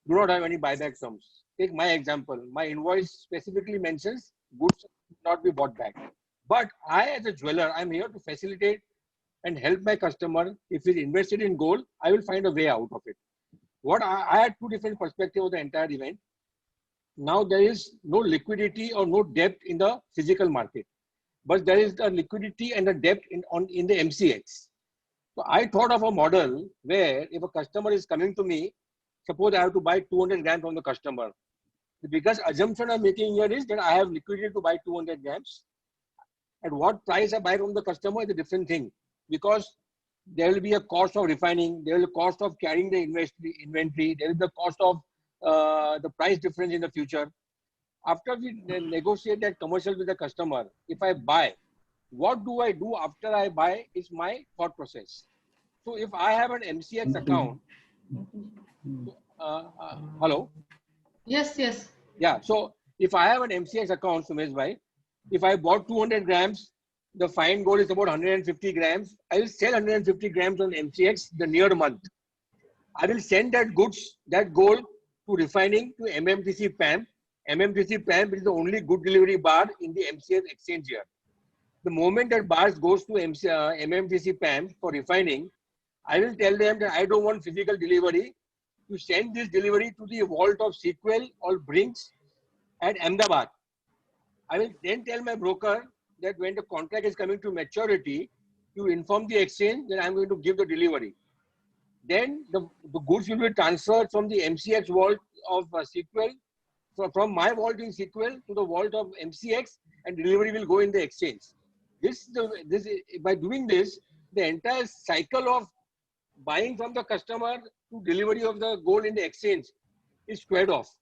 do not have any buyback terms. Take my example. My invoice specifically mentions goods not be bought back. But I, as a jeweler, I'm here to facilitate and help my customer. If he's invested in gold, I will find a way out of it. What I had two different perspectives of the entire event. Now there is no liquidity or no depth in the physical market, but there is a liquidity and a depth in the MCX. So I thought of a model where if a customer is coming to me, suppose I have to buy 200 grams from the customer. The biggest assumption I'm making here is that I have liquidity to buy 200 grams. At what price I buy from the customer is a different thing, because there will be a cost of refining, there will be a cost of carrying the inventory, there will be the cost of the price difference in the future. After we negotiate that commercial with the customer, if I buy, what do I do after I buy is my thought process. So if I have an MCX account, hello? Yes, yes. Yeah, so if I have an MCX account, Sumesh bhai, if I bought 200 grams, the fine gold is about 150 grams. I will sell 150 grams on MCX the near month. I will send that goods, that gold to refining to MMTC PAM. MMTC PAM is the only good delivery bar in the MCX exchange here. The moment that bars goes to MMTC PAM for refining, I will tell them that I don't want physical delivery. To send this delivery to the vault of Sequel or Brinks at Ahmedabad. I will then tell my broker that when the contract is coming to maturity, to inform the exchange that I'm going to give the delivery. Then the goods will be transferred from the MCX vault of Sequel, from my vault in Sequel to the vault of MCX, and delivery will go in the exchange. By doing this, the entire cycle of buying from the customer to delivery of the gold in the exchange is squared off.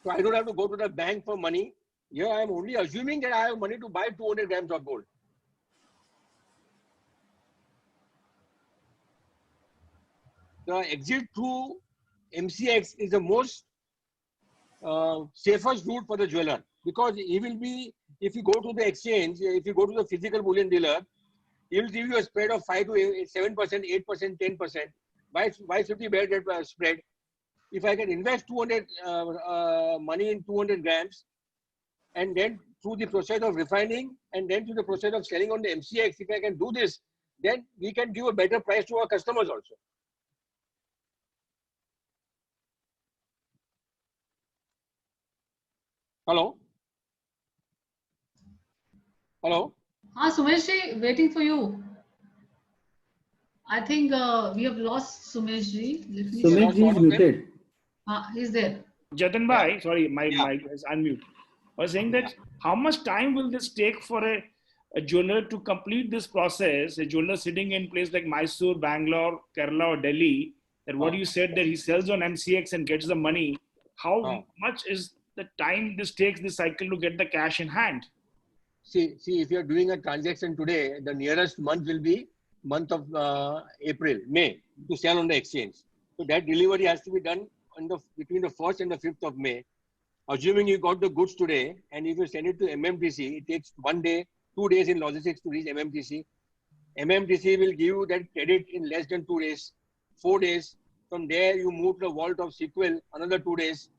So I don't have to go to the bank for money. Here I am only assuming that I have money to buy 200 grams of gold. The exit through MCX is the most safest route for the jeweler, because he will be, if you go to the exchange, if you go to the physical bullion dealer, he will give you a spread of 5 to 7%, 8%, 10%. Why should he bear that spread? If I can invest 200 money in 200 grams, and then through the process of refining, and then through the process of selling on the MCX, if I can do this, then we can give a better price to our customers also. Hello? Hello? Sumesh ji, waiting for you. I think we have lost Sumesh ji. Sumesh ji is muted. He's there. Jatin bhai, sorry, my mic is unmute. I was saying that how much time will this take for a jeweler to complete this process? A jeweler sitting in place like Mysore, Bangalore, Kerala or Delhi, that what you said that he sells on MCX and gets the money. How much is the time this takes, this cycle, to get the cash in hand? See, if you're doing a transaction today, the nearest month will be month of May, to sell on the exchange. So that delivery has to be done between the 1st and the 5th of May. Assuming you got the goods today, and if you send it to MMTC, it takes 1 day 2 days in logistics to reach MMTC. MMTC will give you that credit in less than 2 days, 4 days. From there, you move to the vault of SQL, another 2 days.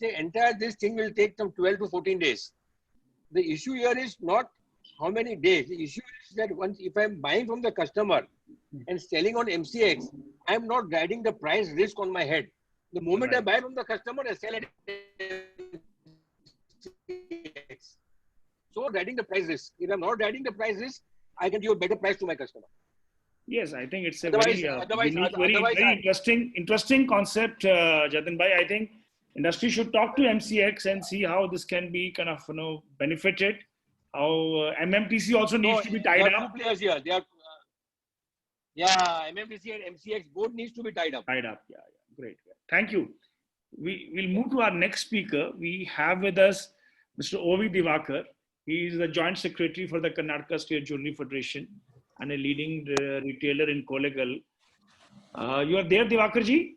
This thing will take some 12 to 14 days. The issue here is not how many days. The issue is that once, if I'm buying from the customer and selling on MCX, I'm not riding the price risk on my head. The moment I buy from the customer, I sell it. So riding the price risk. If I'm not riding the price risk, I can give a better price to my customer. Yes, I think it's a very interesting concept, Jatin Bhai. I think industry should talk to MCX and see how this can be kind of benefited. How MMTC also needs to be tied there are up. 2 players here. They are, MMTC and MCX both needs to be tied up. Yeah. Great. Thank you. We'll move to our next speaker. We have with us Mr. O.V. Divakar. He is the Joint Secretary for the Karnataka State Jewelry Federation and a leading retailer in Kollegal. You are there, Divakar ji?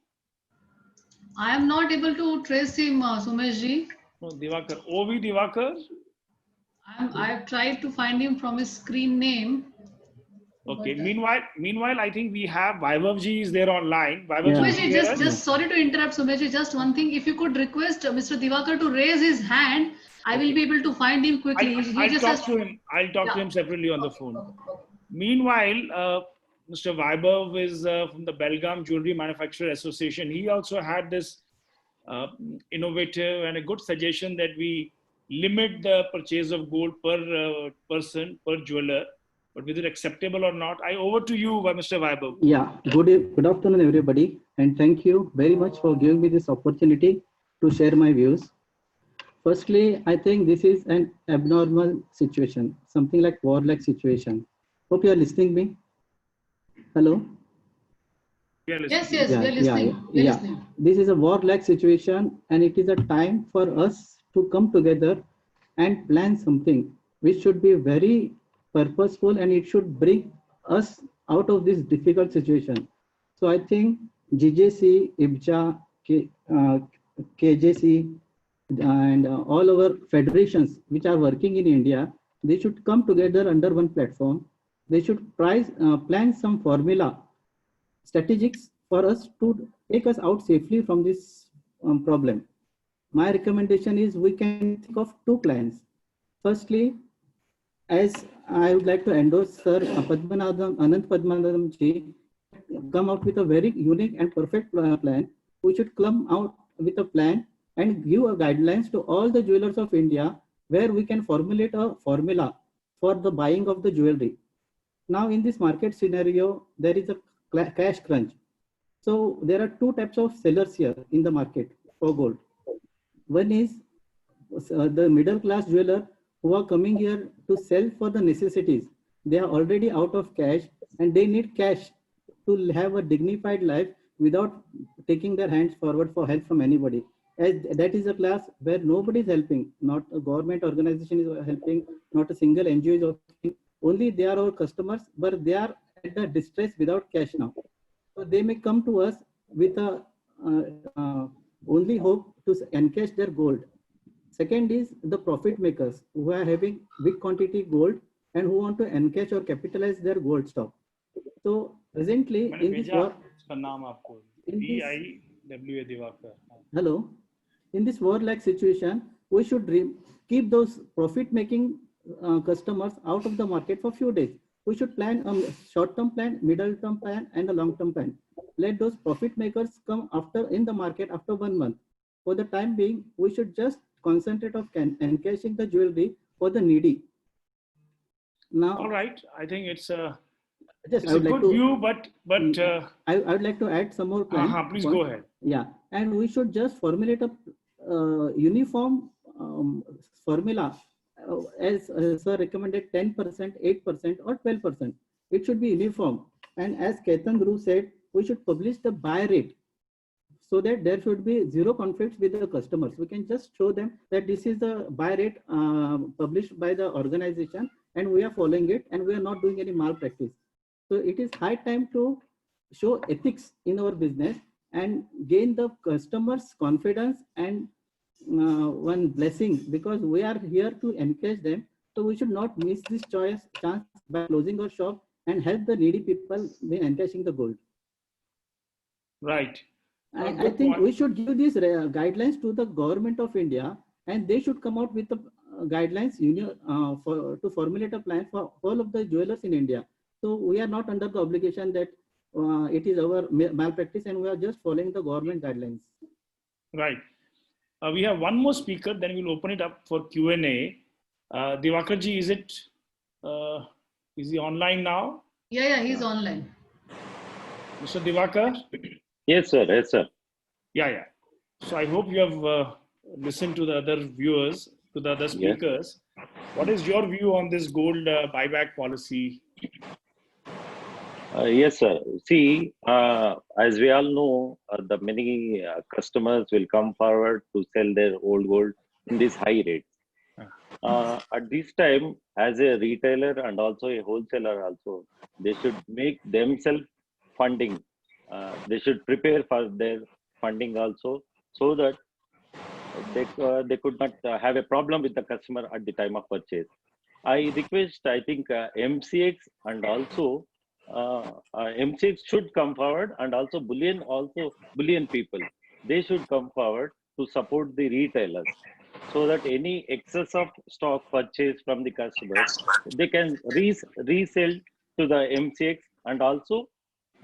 I am not able to trace him, Sumesh ji. No, Divakar. O.V. Divakar? I have tried to find him from his screen name. Okay. Meanwhile, I think we have Vaibhav ji is there online. Sumesh ji, just sorry to interrupt, Sumesh ji. Just one thing. If you could request Mr. Divakar to raise his hand, I will be able to find him quickly. I'll talk to him separately on the phone. Meanwhile, Mr. Vaibhav is from the Belgaum Jewelry Manufacturer Association. He also had this innovative and a good suggestion that we limit the purchase of gold per person, per jeweler. But whether acceptable or not, over to you, Mr. Vaibhav. Yeah, good afternoon, everybody. And thank you very much for giving me this opportunity to share my views. Firstly, I think this is an abnormal situation, something like war-like situation. Hope you are listening to me. Hello? Yes, we are listening. Yeah. This is a war-like situation, and it is a time for us to come together and plan something which should be very purposeful, and it should bring us out of this difficult situation. So I think GJC, IBJA, KJC, and all our federations which are working in India, they should come together under one platform. They should plan some formula, strategies for us to take us out safely from this problem. My recommendation is we can think of 2 plans. Firstly, as I would like to endorse Sir Anant Padmanabhan ji, come out with a very unique and perfect plan. We should come out with a plan and give a guidelines to all the jewelers of India where we can formulate a formula for the buying of the jewelry. Now in this market scenario, there is a cash crunch. So there are 2 types of sellers here in the market for gold. One is the middle class jeweler who are coming here to sell for the necessities. They are already out of cash and they need cash to have a dignified life without taking their hands forward for help from anybody. As that is a class where nobody is helping, not a government organization is helping, not a single NGO is helping. Only they are our customers, but they are at the distress without cash now. So they may come to us with a only hope to encash their gold. Second is the profit makers who are having big quantity gold and who want to encash or capitalize their gold stock. So presently in this war, hello, in this war-like situation, we should keep those profit-making customers out of the market for a few days. We should plan a short-term plan, middle-term plan, and a long-term plan. Let those profit makers come after in the market after 1 month. For the time being, we should just concentrate on encashing the jewelry for the needy. Now, all right, I think it's a just a good view, but I would like to add some more plans. Please go ahead. Yeah, and we should just formulate a uniform formula as sir recommended 10%, 8% or 12%. It should be uniform. And as Ketan Guru said, we should publish the buy rate so that there should be zero conflicts with the customers. We can just show them that this is the buy rate published by the organization and we are following it and we are not doing any malpractice. So it is high time to show ethics in our business and gain the customers' confidence and one blessing, because we are here to encourage them So we should not miss this chance by closing our shop and help the needy people when encashing the gold. Right. I think we should give these guidelines to the government of India, and they should come out with the guidelines to formulate a plan for all of the jewelers in India. So we are not under the obligation that it is our malpractice, and we are just following the government guidelines. Right. We have one more speaker, then we'll open it up for Q&A. Divakarji, is he online now? Yeah, he's online. Mr. Divakar? Yes, sir. Yes, sir. Yeah. So I hope you have listened to the other viewers, to the other speakers. Yes. What is your view on this gold buyback policy? Yes, sir. See, as we all know, the many customers will come forward to sell their old gold in these high rates. At this time, as a retailer and also a wholesaler also, they should make themselves funding. They should prepare for their funding also, so that they could not have a problem with the customer at the time of purchase. I request, I think MCX and also MCX should come forward, and also bullion people, they should come forward to support the retailers, so that any excess of stock purchase from the customers, they can resell to the MCX and also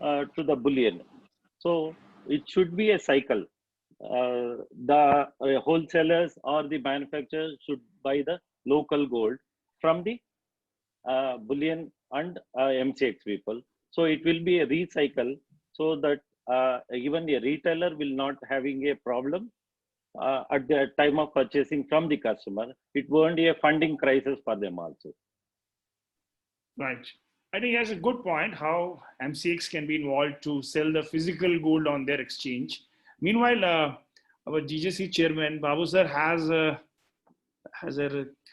to the bullion. So it should be a cycle. The wholesalers or the manufacturers should buy the local gold from the bullion and MCX people. So it will be a recycle, so that even a retailer will not having a problem at the time of purchasing from the customer. It won't be a funding crisis for them also. Right. I think that's a good point, how MCX can be involved to sell the physical gold on their exchange. Meanwhile, our GJC chairman, Babu sir,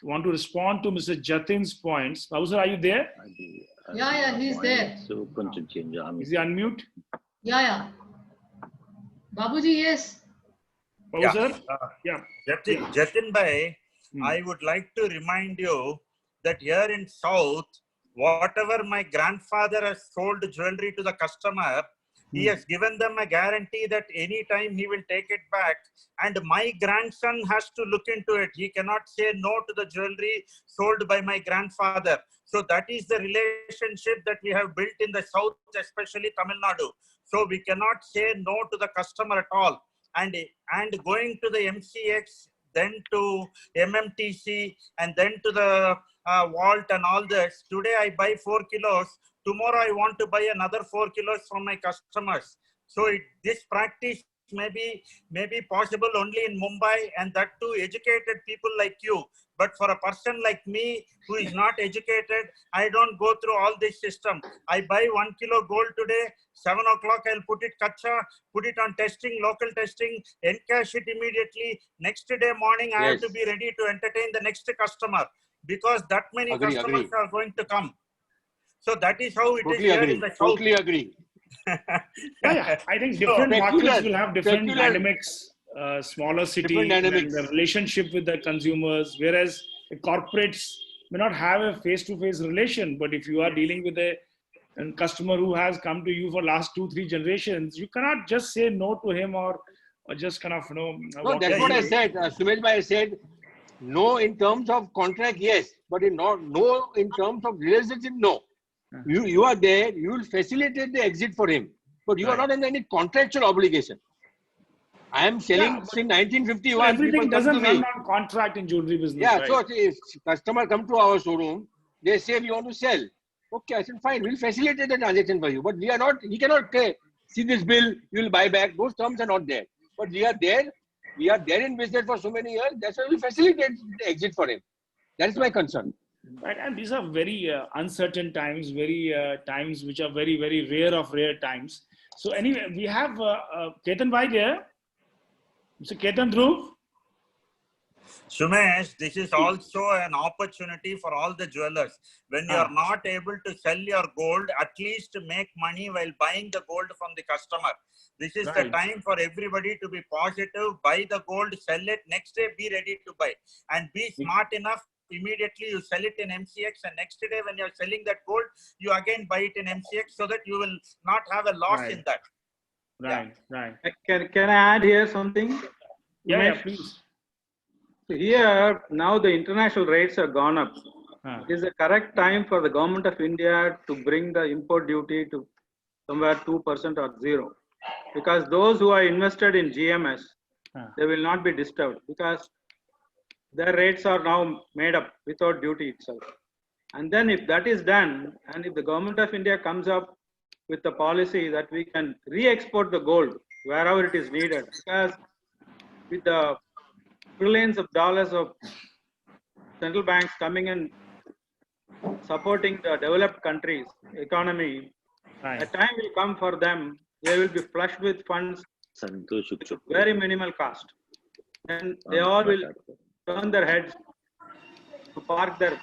want to respond to Mr. Jatin's points. Babu sir, are you there? Yeah, he's there. So, is he unmute? Yeah. Babuji, yes. Babu sir? Yeah. Jatin bhai, I would like to remind you that here in South, whatever my grandfather has sold jewelry to the customer, he has given them a guarantee that any time he will take it back, and my grandson has to look into it. He cannot say no to the jewelry sold by my grandfather. So that is the relationship that we have built in the South, especially Tamil Nadu. So we cannot say no to the customer at all. And going to the MCX, then to MMTC, and then to the vault and all this. Today I buy 4 kilos. Tomorrow I want to buy another 4 kilos from my customers. So this practice may be possible only in Mumbai, and that too educated people like you. But for a person like me who is not educated, I don't go through all this system. I buy 1 kilo gold today, 7 o'clock I'll put it kacha, put it on testing, local testing, encash it immediately. Next day morning I have to be ready to entertain the next customer, because that many customers are going to come. So that is how it is here in the South. Totally agree. Yeah, I think different markets will have different dynamics. Smaller city, the relationship with the consumers, whereas the corporates may not have a face-to-face relation. But if you are dealing with a customer who has come to you for last 2-3 generations, you cannot just say no to him or just kind of No, that's what I said. Sumesh bhai said no in terms of contract, yes, but no in terms of relationship, no. You are there, you will facilitate the exit for him, but you are not in any contractual obligation. I am selling since 1951. So everything doesn't run on contract in jewelry business. Yeah, right? so if customer come to our showroom, they say we want to sell. Okay, I said fine, we'll facilitate the transaction for you. But we are not. He cannot say, see this bill, you will buy back. Those terms are not there. But we are there. We are there in business for so many years. That's why we facilitate the exit for him. That is my concern. Right, and these are very uncertain times, very times which are very, very rare of rare times. So anyway, we have Ketan Bhai there. Mr. Ketan Dhruv. Sumesh, this is also an opportunity for all the jewelers. When you are not able to sell your gold, at least make money while buying the gold from the customer. This is the time for everybody to be positive, buy the gold, sell it, next day be ready to buy. And be smart enough immediately you sell it in MCX, and next day when you're selling that gold, you again buy it in MCX, so that you will not have a loss in that. Right, right. Can I add here something? Yeah, Umesh? please. So here, now the international rates have gone up. It is the correct time for the government of India to bring the import duty to somewhere 2% or 0. Because those who are invested in GMS, they will not be disturbed because their rates are now made up without duty itself. And then if that is done, and if the government of India comes up with the policy that we can re-export the gold wherever it is needed, because with the trillions of dollars of central banks coming in supporting the developed countries' economy, a time will come for them, they will be flushed with funds at very minimal cost. And they all will turn their heads to park their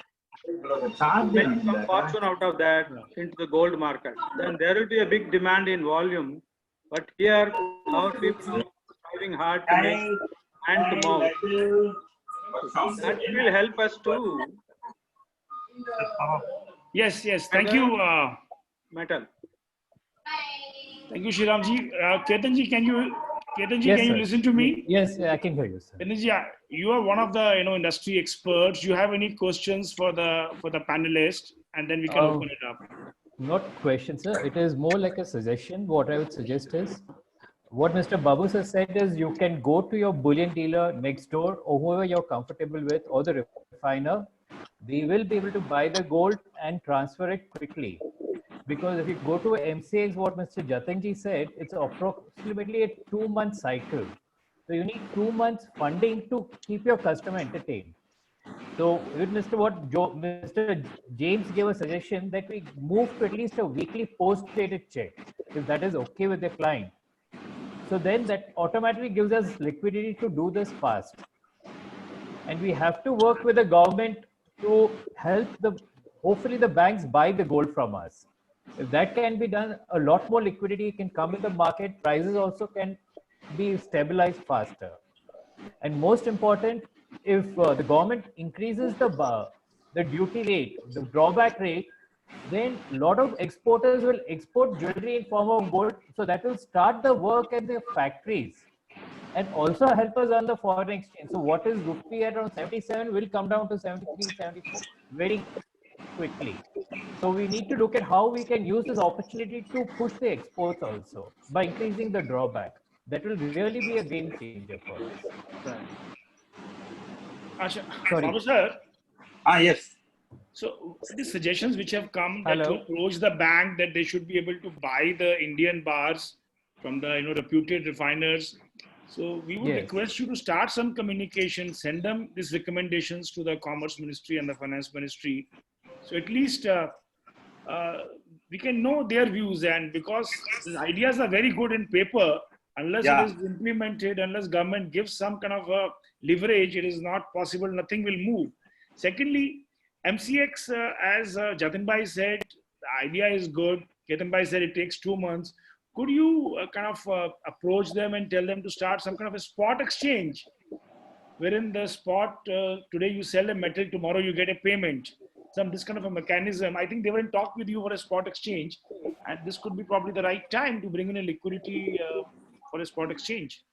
make some fortune out of that into the gold market. Then there will be a big demand in volume. But here, our people are striving hard to make hand to mouth. That will help us to. Yes, yes. Thank you. Metal. Thank you, Shriramji. Ketanji, can you Yes, can you sir. listen to me? Yes, I can hear you, sir. Ketanji, you are one of the industry experts. You have any questions for the panelists, and then we can open it up. Not question, sir. It is more like a suggestion. What I would suggest is, what Mr. Babu sir said is, you can go to your bullion dealer next door or whoever you're comfortable with, or the refiner. They will be able to buy the gold and transfer it quickly. Because if you go to MCX, what Mr. Jatinji said, it's approximately a 2-month cycle. So you need 2 months funding to keep your customer entertained. So with Mr. James gave a suggestion that we move to at least a weekly post-dated check, if that is okay with the client. So then that automatically gives us liquidity to do this fast. And we have to work with the government to help hopefully the banks buy the gold from us. If that can be done, a lot more liquidity can come in the market. Prices also can be stabilized faster. And most important, if the government increases the duty rate, the drawback rate, then a lot of exporters will export jewelry in form of gold. So that will start the work at the factories and also help us on the foreign exchange. So what is rupee at around 77 will come down to 73, 74 very quickly. So we need to look at how we can use this opportunity to push the exports also by increasing the drawback. That will really be a game changer for us. Babu sir. Yes. So the suggestions which have come that Hello. to approach the bank that they should be able to buy the Indian bars from the reputed refiners. So we would request you to start some communication, send them these recommendations to the Commerce Ministry and the Finance Ministry. So at least we can know their views, and because the ideas are very good in paper, unless it is implemented, unless government gives some kind of a leverage, it is not possible, nothing will move. Secondly, MCX, as Jatin Bhai said, the idea is good. Ketan Bhai said it takes 2 months. Could you approach them and tell them to start some kind of a spot exchange, wherein the spot, today you sell a metal, tomorrow you get a payment. This kind of a mechanism. I think they were in talk with you for a spot exchange, and this could be probably the right time to bring in a liquidity for a spot exchange.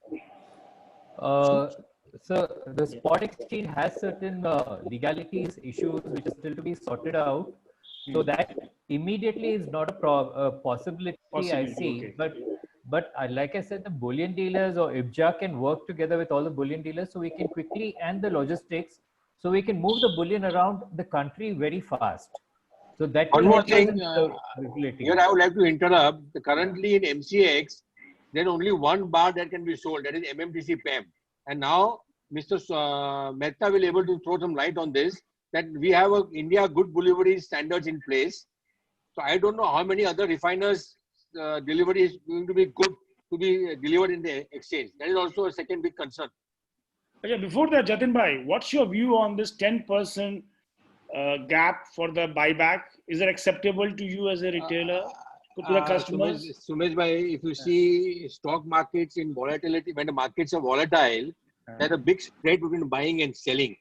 So the spot exchange has certain legalities issues which are still to be sorted out. So that immediately is not a possibility, I see. Okay. But like I said, the bullion dealers or IBJA can work together with all the bullion dealers, so we can quickly, and the logistics, so we can move the bullion around the country very fast. So that one more thing, here I would like to interrupt. Currently in MCX, there is only one bar that can be sold, that is MMTC PEM. And now Mr. Mehta will be able to throw some light on this, that we have India good delivery standards in place. So I don't know how many other refiners delivery is going to be good to be delivered in the exchange. That is also a second big concern. Okay, before that, Jatin Bhai, what's your view on this 10% gap for the buyback? Is it acceptable to you as a retailer, to the customers? Sumesh Bhai, if you see stock markets in volatility, when the markets are volatile, there's a big spread between buying and selling.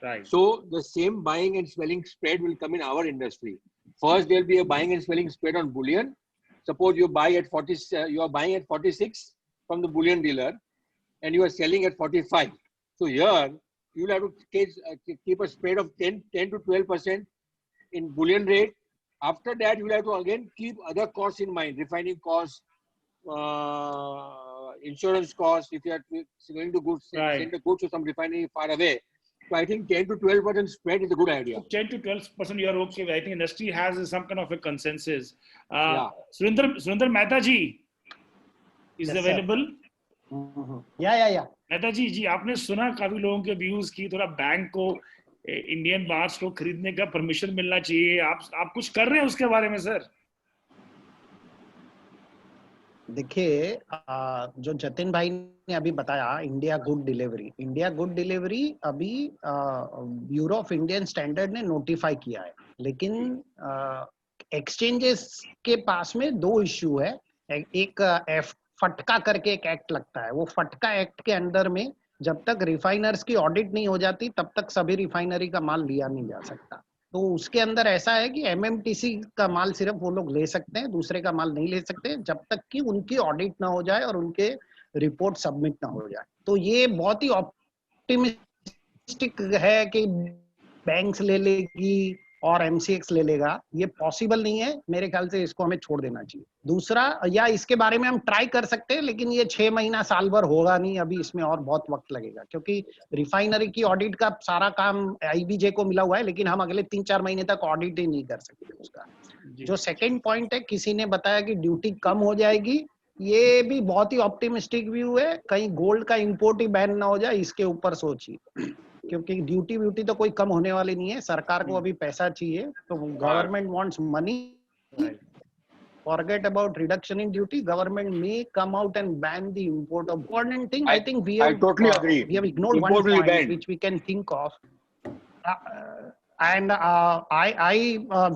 Right. So the same buying and selling spread will come in our industry. First, there will be a buying and selling spread on bullion. Suppose you buy at 40, you are buying at 46 from the bullion dealer, and you are selling at 45. So here you will have to keep a spread of 10 to 12% in bullion rate. After that, you will have to again keep other costs in mind: refining costs, insurance costs. If you are going to send the goods to some refinery far away. So I think 10 to 12% spread is a good idea. 10 to 12% you are okay with. I think industry has some kind of a consensus. Surinder Mehta ji is available. Yeah. Mehta ji, आपने सुना काफी लोगों के views की थोड़ा bank को Indian bars को खरीदने का परमिशन मिलना चाहिए. आप कुछ कर रहे हैं उसके बारे में सर? देखिए, जो जतिन भाई ने अभी बताया, इंडिया गुड डिलीवरी अभी ब्यूरो ऑफ इंडियन स्टैंडर्ड ने नोटिफाई किया है, लेकिन एक्सचेंजेस के पास में दो इश्यू है. एक फटका करके एक एक्ट लगता है. वो फटका एक्ट के अंदर में जब तक रिफाइनर्स की ऑडिट नहीं हो जाती तब तक सभी रिफाइनरी का माल लिया नहीं जा सकता. तो उसके अंदर ऐसा है कि एमएमटीसी का माल सिर्फ वो लोग ले सकते हैं, दूसरे का माल नहीं ले सकते जब तक कि उनकी ऑडिट ना हो जाए और उनके रिपोर्ट सबमिट ना हो जाए. तो ये बहुत ही ऑप्टिमिस्टिक है कि बैंक्स ले लेगी और एमसीएक्स ले लेगा. ये पॉसिबल नहीं है. मेरे ख्याल से इसको हमें छोड़ देना चाहिए. दूसरा, या इसके बारे में हम ट्राई कर सकते हैं, लेकिन ये 6 महीना साल भर होगा नहीं. अभी इसमें और बहुत वक्त लगेगा, क्योंकि रिफाइनरी की ऑडिट का सारा काम आईबीजे को मिला हुआ है, लेकिन हम अगले 3-4 महीने तक ऑडिट ही नहीं कर सकते उसका. जो सेकेंड पॉइंट है, किसी ने बताया कि ड्यूटी कम हो जाएगी. ये भी बहुत ही ऑप्टिमिस्टिक व्यू है. कहीं गोल्ड का इंपोर्ट ही बैन ना हो जाए, इसके ऊपर सोचिए, क्योंकि ड्यूटी तो कोई कम होने वाली नहीं है. सरकार को अभी पैसा चाहिए, तो government wants money. Forget about reduction in duty. Government may come out and ban the import of important thing. I think we have totally agree. We have ignored one point which we can think of,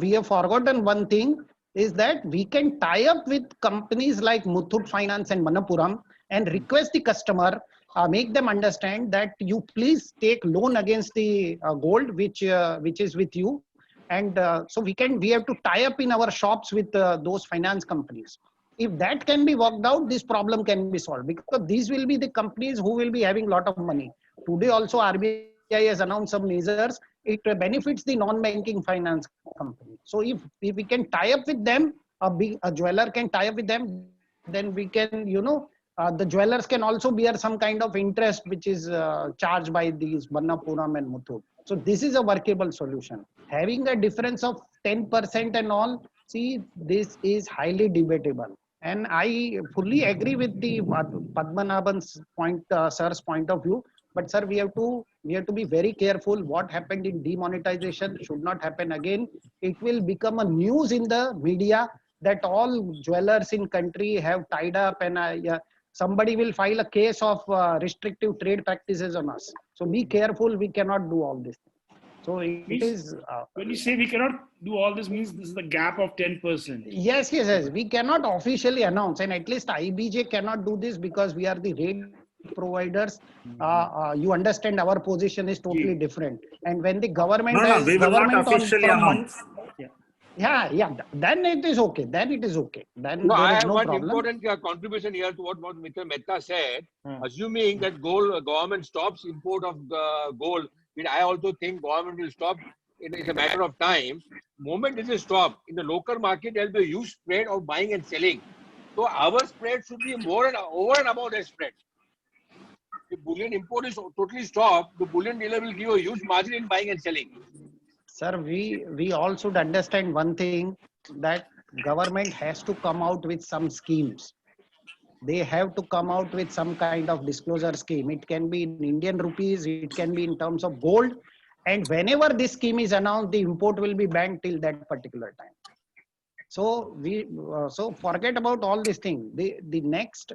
we have forgotten one thing, is that we can tie up with companies like Muthoot Finance and Manappuram and request the customer, make them understand that you please take loan against the gold which is with you. And so we have to tie up in our shops with those finance companies. If that can be worked out, this problem can be solved, because these will be the companies who will be having a lot of money. Today also RBI has announced some measures. It benefits the non-banking finance company. So if we can tie up with them, a jeweler can tie up with them, then we can, the jewelers can also bear some kind of interest which is charged by these Manappuram and Muthoot. So this is a workable solution. Having a difference of 10% and all, see, this is highly debatable. And I fully agree with the Padmanabhan's point, sir's point of view. But sir, we have to be very careful. What happened in demonetization should not happen again. It will become a news in the media that all jewelers in country have tied up, and somebody will file a case of restrictive trade practices on us. So be careful. We cannot do all this. So it is. When you say we cannot do all this, means this is the gap of 10%. Yes. We cannot officially announce, and at least IBJ cannot do this because we are the rate providers. You understand our position is totally different. And when the government we will not officially announce. Yeah. Then it is okay. Then there is no one problem. important contribution here to what Mr. Mehta said. Assuming that government stops import of gold, I also think government will stop. It's a matter of time. Moment this is stopped, in the local market, there will be a huge spread of buying and selling. So our spread should be more and over and above that spread. If bullion import is totally stopped, the bullion dealer will give a huge margin in buying and selling. Sir, we all should understand one thing, that government has to come out with some schemes. They have to come out with some kind of disclosure scheme. It can be in Indian rupees, it can be in terms of gold. And whenever this scheme is announced, the import will be banned till that particular time. So so forget about all these things. The next,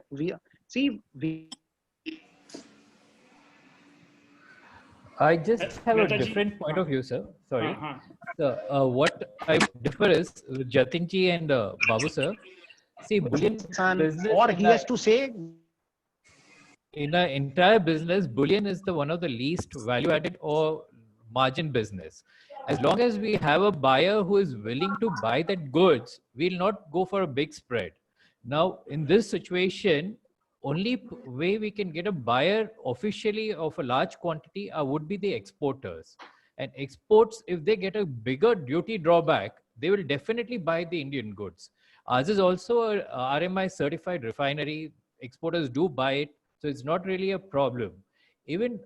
I just have a different point of view, sir. Sorry. So, what I differ is with Jatin ji and Babu sir. See, bullion business, or he has to say, in the entire business, bullion is one of the least value-added or margin business. As long as we have a buyer who is willing to buy that goods, we'll not go for a big spread. Now, in this situation, only way we can get a buyer officially of a large quantity would be the exporters. And exports, if they get a bigger duty drawback, they will definitely buy the Indian goods. Ours is also a RMI certified refinery. Exporters do buy it, so it's not really a problem. Even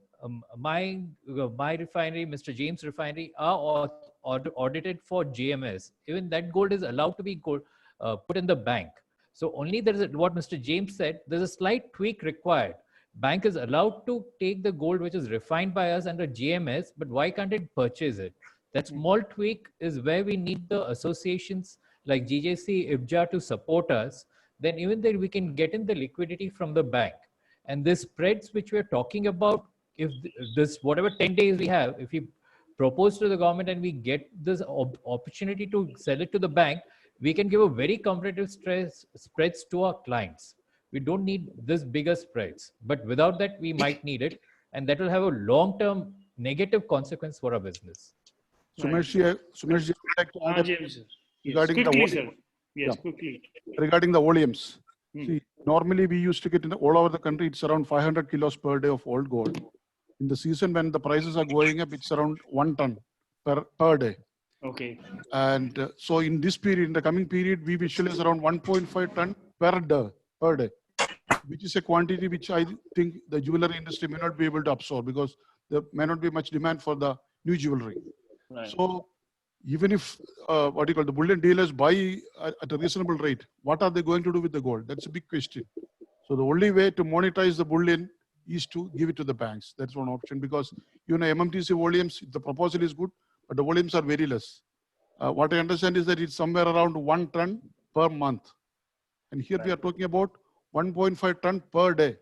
my refinery, Mr. James Refinery, are audited for GMS. Even that gold is allowed to be put in the bank. So only there is what Mr. James said, there's a slight tweak required. Bank is allowed to take the gold which is refined by us under GMS, but why can't it purchase it? That small tweak is where we need the associations like GJC, IBJA to support us. Then even then we can get in the liquidity from the bank. And the spreads which we're talking about, if this, whatever 10 days we have, if we propose to the government and we get this opportunity to sell it to the bank, we can give a very competitive spreads to our clients. We don't need this bigger spreads, but without that, we might need it. And that will have a long-term negative consequence for our business. Sumesh, I'd like to add regarding quickly, the yes, quickly. Regarding the volumes. See, normally we used to get in all over the country, it's around 500 kilos per day of old gold. In the season when the prices are going up, it's around 1 ton per day. Okay. And so in this period, in the coming period, we visualize around 1.5 ton per day, which is a quantity which I think the jewelry industry may not be able to absorb because there may not be much demand for the new jewelry. Right. So even if the bullion dealers buy at a reasonable rate, what are they going to do with the gold? That's a big question. So the only way to monetize the bullion is to give it to the banks. That's one option because MMTC volumes, the proposal is good, but the volumes are very less. What I understand is that it's somewhere around 1 ton per month. And here we are talking about 1.5 ton per day.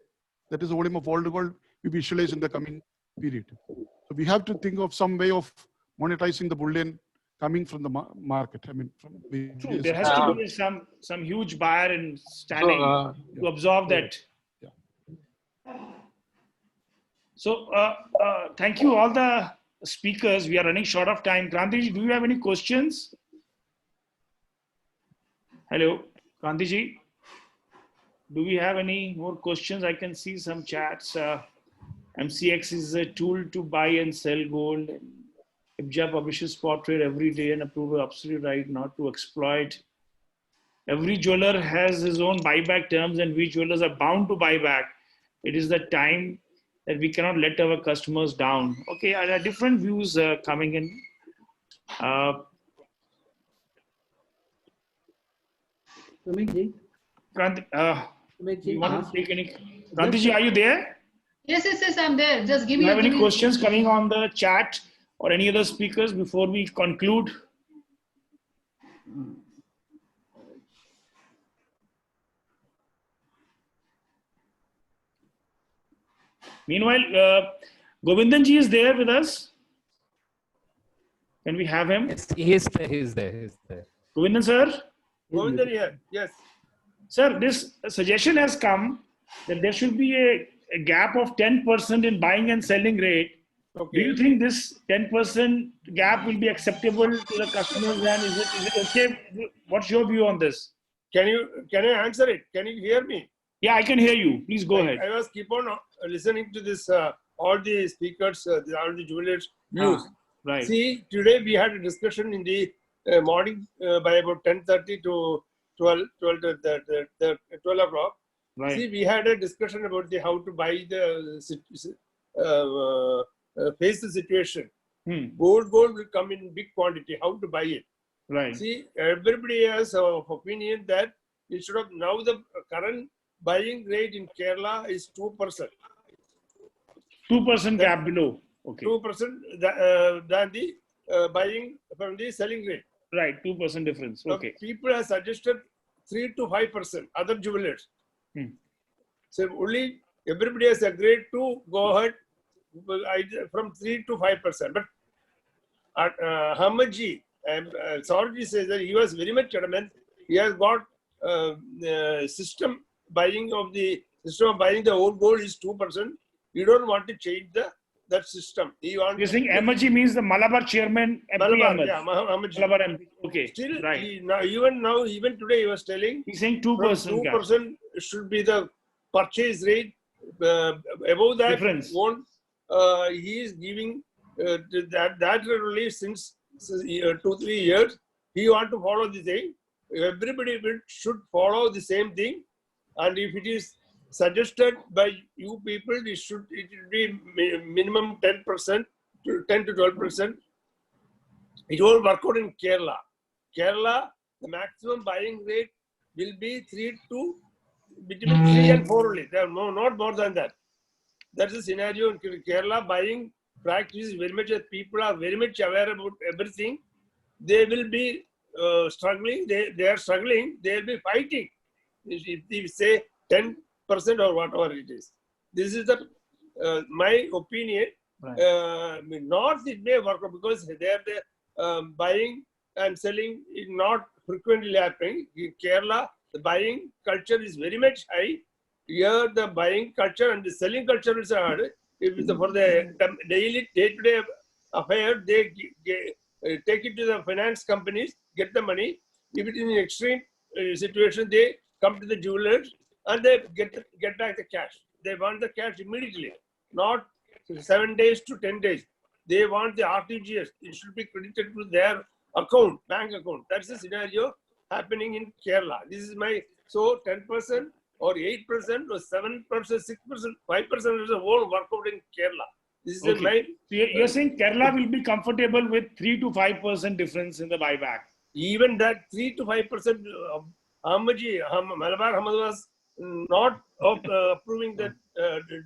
That is the volume of old gold we visualize in the coming period. So we have to think of some way of monetizing the bullion coming from the market. I mean, true. There has to be some huge buyer in standing to absorb that. Yeah. So thank you all the speakers. We are running short of time. Krantiji, do you have any questions? Hello, Krantiji. Do we have any more questions? I can see some chats. MCX is a tool to buy and sell gold. IBJA publishes spot trade every day and approves absolute right not to exploit. Every jeweler has his own buyback terms and we jewelers are bound to buy back. It is the time that we cannot let our customers down. Okay, there are different views coming in. Sumikji, you want to take any? Krantiji, are you there? Yes, I'm there. Just give me. Do you have any questions coming on the chat or any other speakers before we conclude? Meanwhile, Govindanji is there with us. Can we have him? Yes, he is there. Govindan sir? Govindan here, yes. Sir, this suggestion has come that there should be a gap of 10% in buying and selling rate. Okay. Do you think this 10% gap will be acceptable to the customers? And is it okay? What's your view on this? Can I answer it? Can you hear me? Yeah, I can hear you. Please go ahead. I was keep on listening to this, all the speakers, all the jewelers views. Right. See, today we had a discussion in the morning by about 10:30 to 12 o'clock. Right. See, we had a discussion about how to buy face the situation. Gold will come in big quantity. How to buy it? Right. See, everybody has an opinion that instead of now the current buying rate in Kerala is 2%. 2% gap below. Okay. 2% than the buying from the selling rate. Right, 2% difference. Okay. Now, people have suggested 3 to 5%. Other jewelers. So only everybody has agreed to go ahead from 3 to 5%. But Hamadji, Saurji says that he was very much adamant. He has got system buying the old gold is 2%. You don't want to change the that system. He wants. You're saying Amaji means the Malabar chairman, MP Malabar, Ahmed. yeah, Amaji. Malabar MP. Okay, Still, right. even today, he was telling. He's saying 2%. 2% should be the purchase rate. Above that, difference. Won't. He is giving that relief since 2-3 years. He want to follow the thing. Everybody should follow the same thing, and if it is suggested by you people, it should be minimum 10% to 10 to 12%. It won't work out in Kerala. Kerala, the maximum buying rate will be between 3 and 4 only. There are not more than that. That's the scenario in Kerala. Buying practice is very much, people are very much aware about everything. They will be struggling. They are struggling. They will be fighting. If they say 10% or whatever it is. This is my opinion. Right. North it may work out because there the buying and selling is not frequently happening. In Kerala, the buying culture is very much high. Here, the buying culture and the selling culture is hard. If it's for the daily day-to-day affair, they take it to the finance companies, get the money. If it is an extreme situation, they come to the jewelers and they get back the cash. They want the cash immediately, not 7 days to 10 days. They want the RTGS. It should be credited to their account, bank account. That's the scenario happening in Kerala. This is my, so 10% or 8% or 7%, 6%, 5% is a whole workout in Kerala. This is my. So you're saying Kerala will be comfortable with 3 to 5% difference in the buyback? Even that 3 to 5%, Malabar Ahmed was not approving that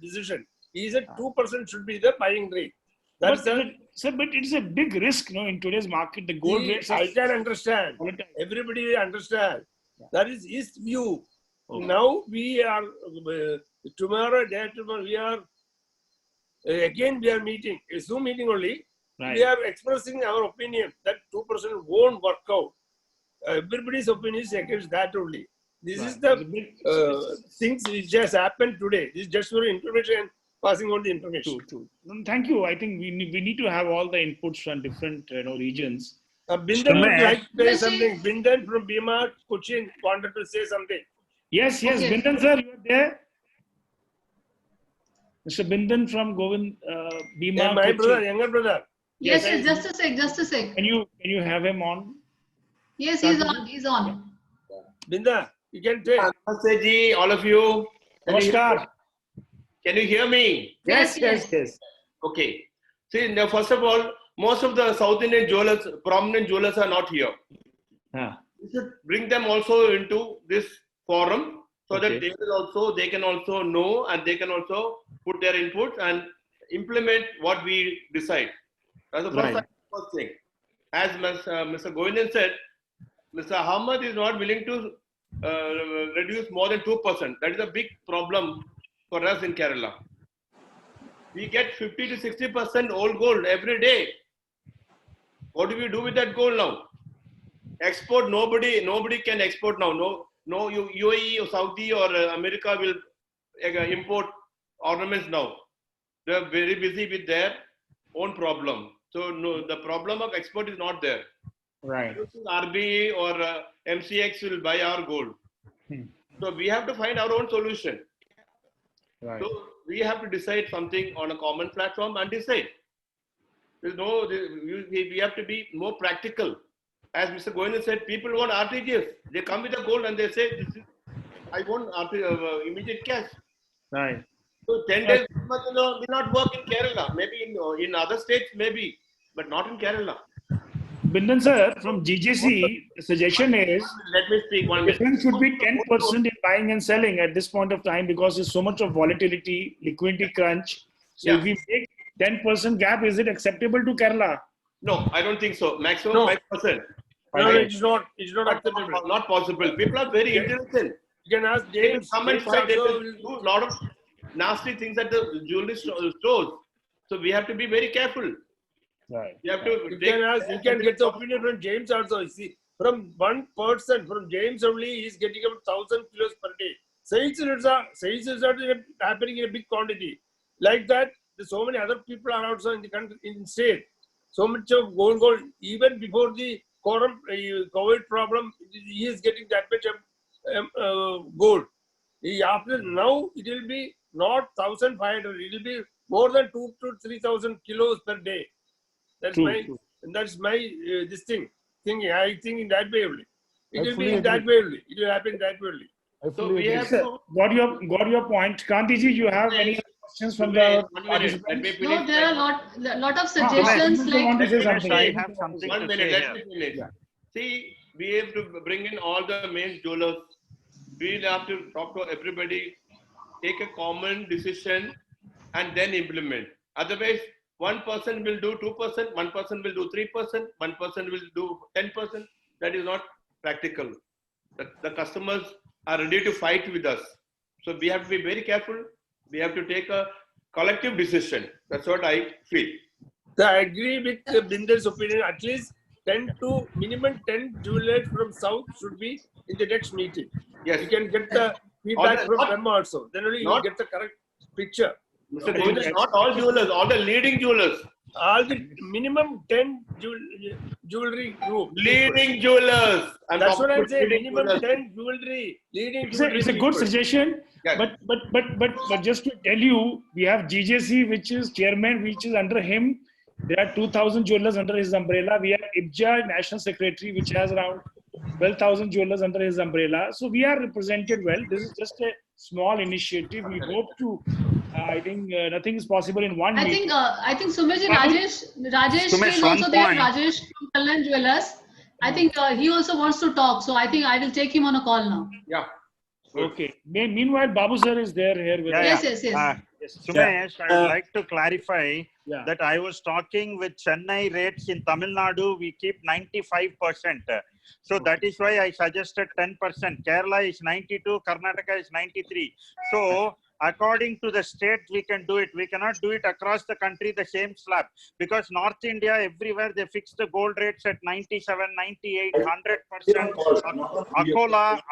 decision. He said 2% should be the buying rate. That's but it's a big risk, in today's market. The gold rates. I can understand. Everybody understand. That is his view. Okay. Now we are tomorrow, we are again we are meeting a Zoom meeting only. Right. We are expressing our opinion that 2% won't work out. Everybody's opinion is against that only. This is the things which just happened today. This is just for information. Passing on the information. True. Thank you. I think we need to have all the inputs from different regions. Bindan would like to say something. Bindan from Bhima, Cochin wanted to say something. Yes. Okay. Bindan sir, you are there. Mr. Bindan from Govind Bhima. Yeah, my brother, younger brother. Yes, just a sec. Can you have him on? Yes, he's on. Binda, you can take. Namaste ji, all of you. Namaskar. Can you hear me? Yes. Okay. See, now, first of all, most of the South Indian jewelers, prominent jewelers are not here. We should bring them also into this forum so that they can also know and they can also put their input and implement what we decide. That's the first thing. As Mr. Govindan said, Mr. Ahmed is not willing to reduce more than 2%. That is a big problem for us in Kerala. We get 50 to 60% old gold every day. What do we do with that gold now? Export, nobody can export now. No UAE or Saudi or America will import ornaments now. They are very busy with their own problem. So the problem of export is not there. Right. RBI or MCX will buy our gold. So we have to find our own solution. Right. So we have to decide something on a common platform and decide. We have to be more practical. As Mr. Govindan said, people want RTGS. They come with the gold and they say, I want immediate cash. Right. So 10 days will not work in Kerala. Maybe in other states, maybe, but not in Kerala. Bindan sir, from GJC, the suggestion is, let me speak one minute. Difference should be 10% in buying and selling at this point of time because there's so much of volatility, liquidity crunch. So if we make 10% gap, is it acceptable to Kerala? No, I don't think so. Maximum 5%. No, it's not acceptable. Not possible. People are very intelligent. You can ask James. Come and fight. They will do a lot of nasty things at the jewelry stores. So we have to be very careful. Right. You have to. You can get the opinion from James also. You see, from one person, from James only, he's getting about 1,000 kilos per day. Sales is happening in a big quantity. Like that, there's so many other people are also in the country, in state. So much of gold. Even before the COVID problem, he is getting that much of gold. After now, it will be not 1,500. It will be more than 2,000 to 3,000 kilos per day. That's my this thing. Thinking. I think in that way only. It will be in that way only. It will happen that way only. So we have got your point. Kantiji, you have any questions from the participants? No, there are a lot of suggestions. I have something 1 to minute, say let me here. finish. See, we have to bring in all the main jewelers. We will have to talk to everybody, take a common decision, and then implement. Otherwise, one person will do 2%, one person will do 3%, one person will do 10%. That is not practical. The customers are ready to fight with us. So we have to be very careful. We have to take a collective decision. That's what I feel. So I agree with Binder's opinion. At least 10 to minimum 10 jewelers from South should be in the next meeting. Yes. You can get the feedback from them also. Then only you get the correct picture. Mr. David, not all jewelers, all the leading jewelers. All the minimum 10 jewelry group. Leading jewelers. That's what I'm saying. Minimum 10 jewelry. Leading jewelry. It's a good suggestion. But just to tell you, we have GJC, which is chairman, which is under him. There are 2,000 jewelers under his umbrella. We have IBJA, national secretary, which has around 12,000 jewelers under his umbrella. So we are represented well. This is just a small initiative. We hope to. I think nothing is possible in one meeting. I think Sumesh and Rajesh Sumesh, is also there. one point. Rajesh from Kalyan Jewelers. I think he also wants to talk. So I think I will take him on a call now. Yeah. Okay. Meanwhile, Babu sir is there here with us. Yes. Sumesh, I would like to clarify Yeah. that I was talking with Chennai rates in Tamil Nadu, we keep 95%. So that is why I suggested 10%. Kerala is 92, Karnataka is 93. So according to the state, we can do it. We cannot do it across the country the same slab, because North India, everywhere they fix the gold rates at 97, 98, 100%.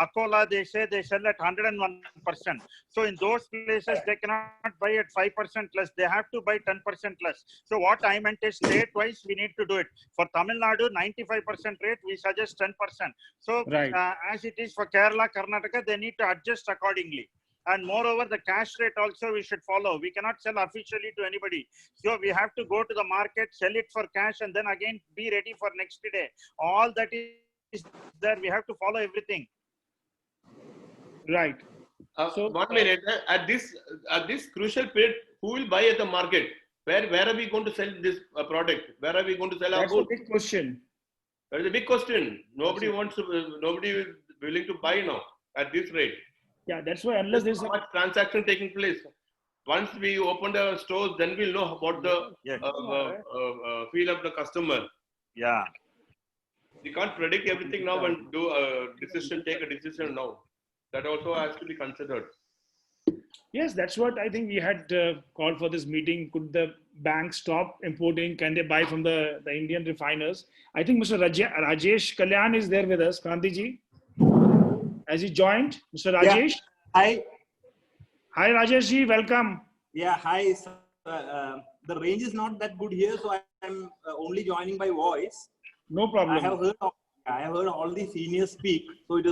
Akola, they say they sell at 101%. So in those places, they cannot buy at 5% less. They have to buy 10% less. So what I meant is state-wise, we need to do it. For Tamil Nadu, 95% rate, we suggest 10%. So as it is for Kerala, Karnataka, they need to adjust accordingly. And moreover, the cash rate also we should follow. We cannot sell officially to anybody. So we have to go to the market, sell it for cash, and then again be ready for next day. All that is there. We have to follow everything. Right. So 1 minute. At this crucial period, who will buy at the market? Where are we going to sell this product? Where are we going to sell our That's a goods? big question. That is a big question. Nobody is willing to buy now at this rate. Yeah, that's why unless there's so much transaction taking place. Once we open the stores, then we'll know about the feel of the customer. Yeah. We can't predict everything now and do a decision, take a decision now. That also has to be considered. Yes, that's what I think we had called for this meeting. Could the bank stop importing? Can they buy from the Indian refiners? I think Mr. Rajesh Kalyan is there with us. Kantiji, has he joined? Mr. Rajesh? Yeah. Hi. Hi, Rajesh ji. Welcome. Yeah, hi. The range is not that good here, so I am only joining by voice. No problem. I have heard all the seniors speak, so it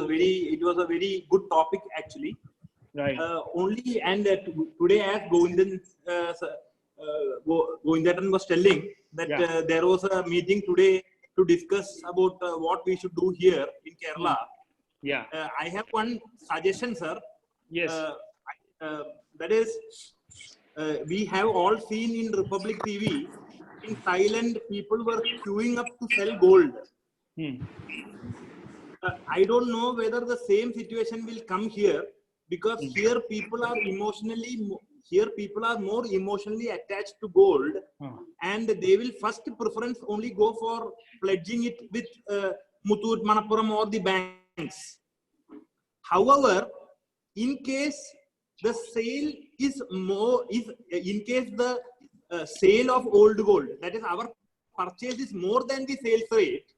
was a very good topic actually. Right. Today, as Govindan was telling that there was a meeting today to discuss about what we should do here in Kerala. Yeah. I have one suggestion, sir. Yes. That is, we have all seen in Republic TV, in Thailand, people were queuing up to sell gold. I don't know whether the same situation will come here, because here people are more emotionally attached to gold, and they will first preference only go for pledging it with Muthoot, Manappuram or the banks. However, in case the sale is the sale of old gold, that is our purchase is more than the sales rate,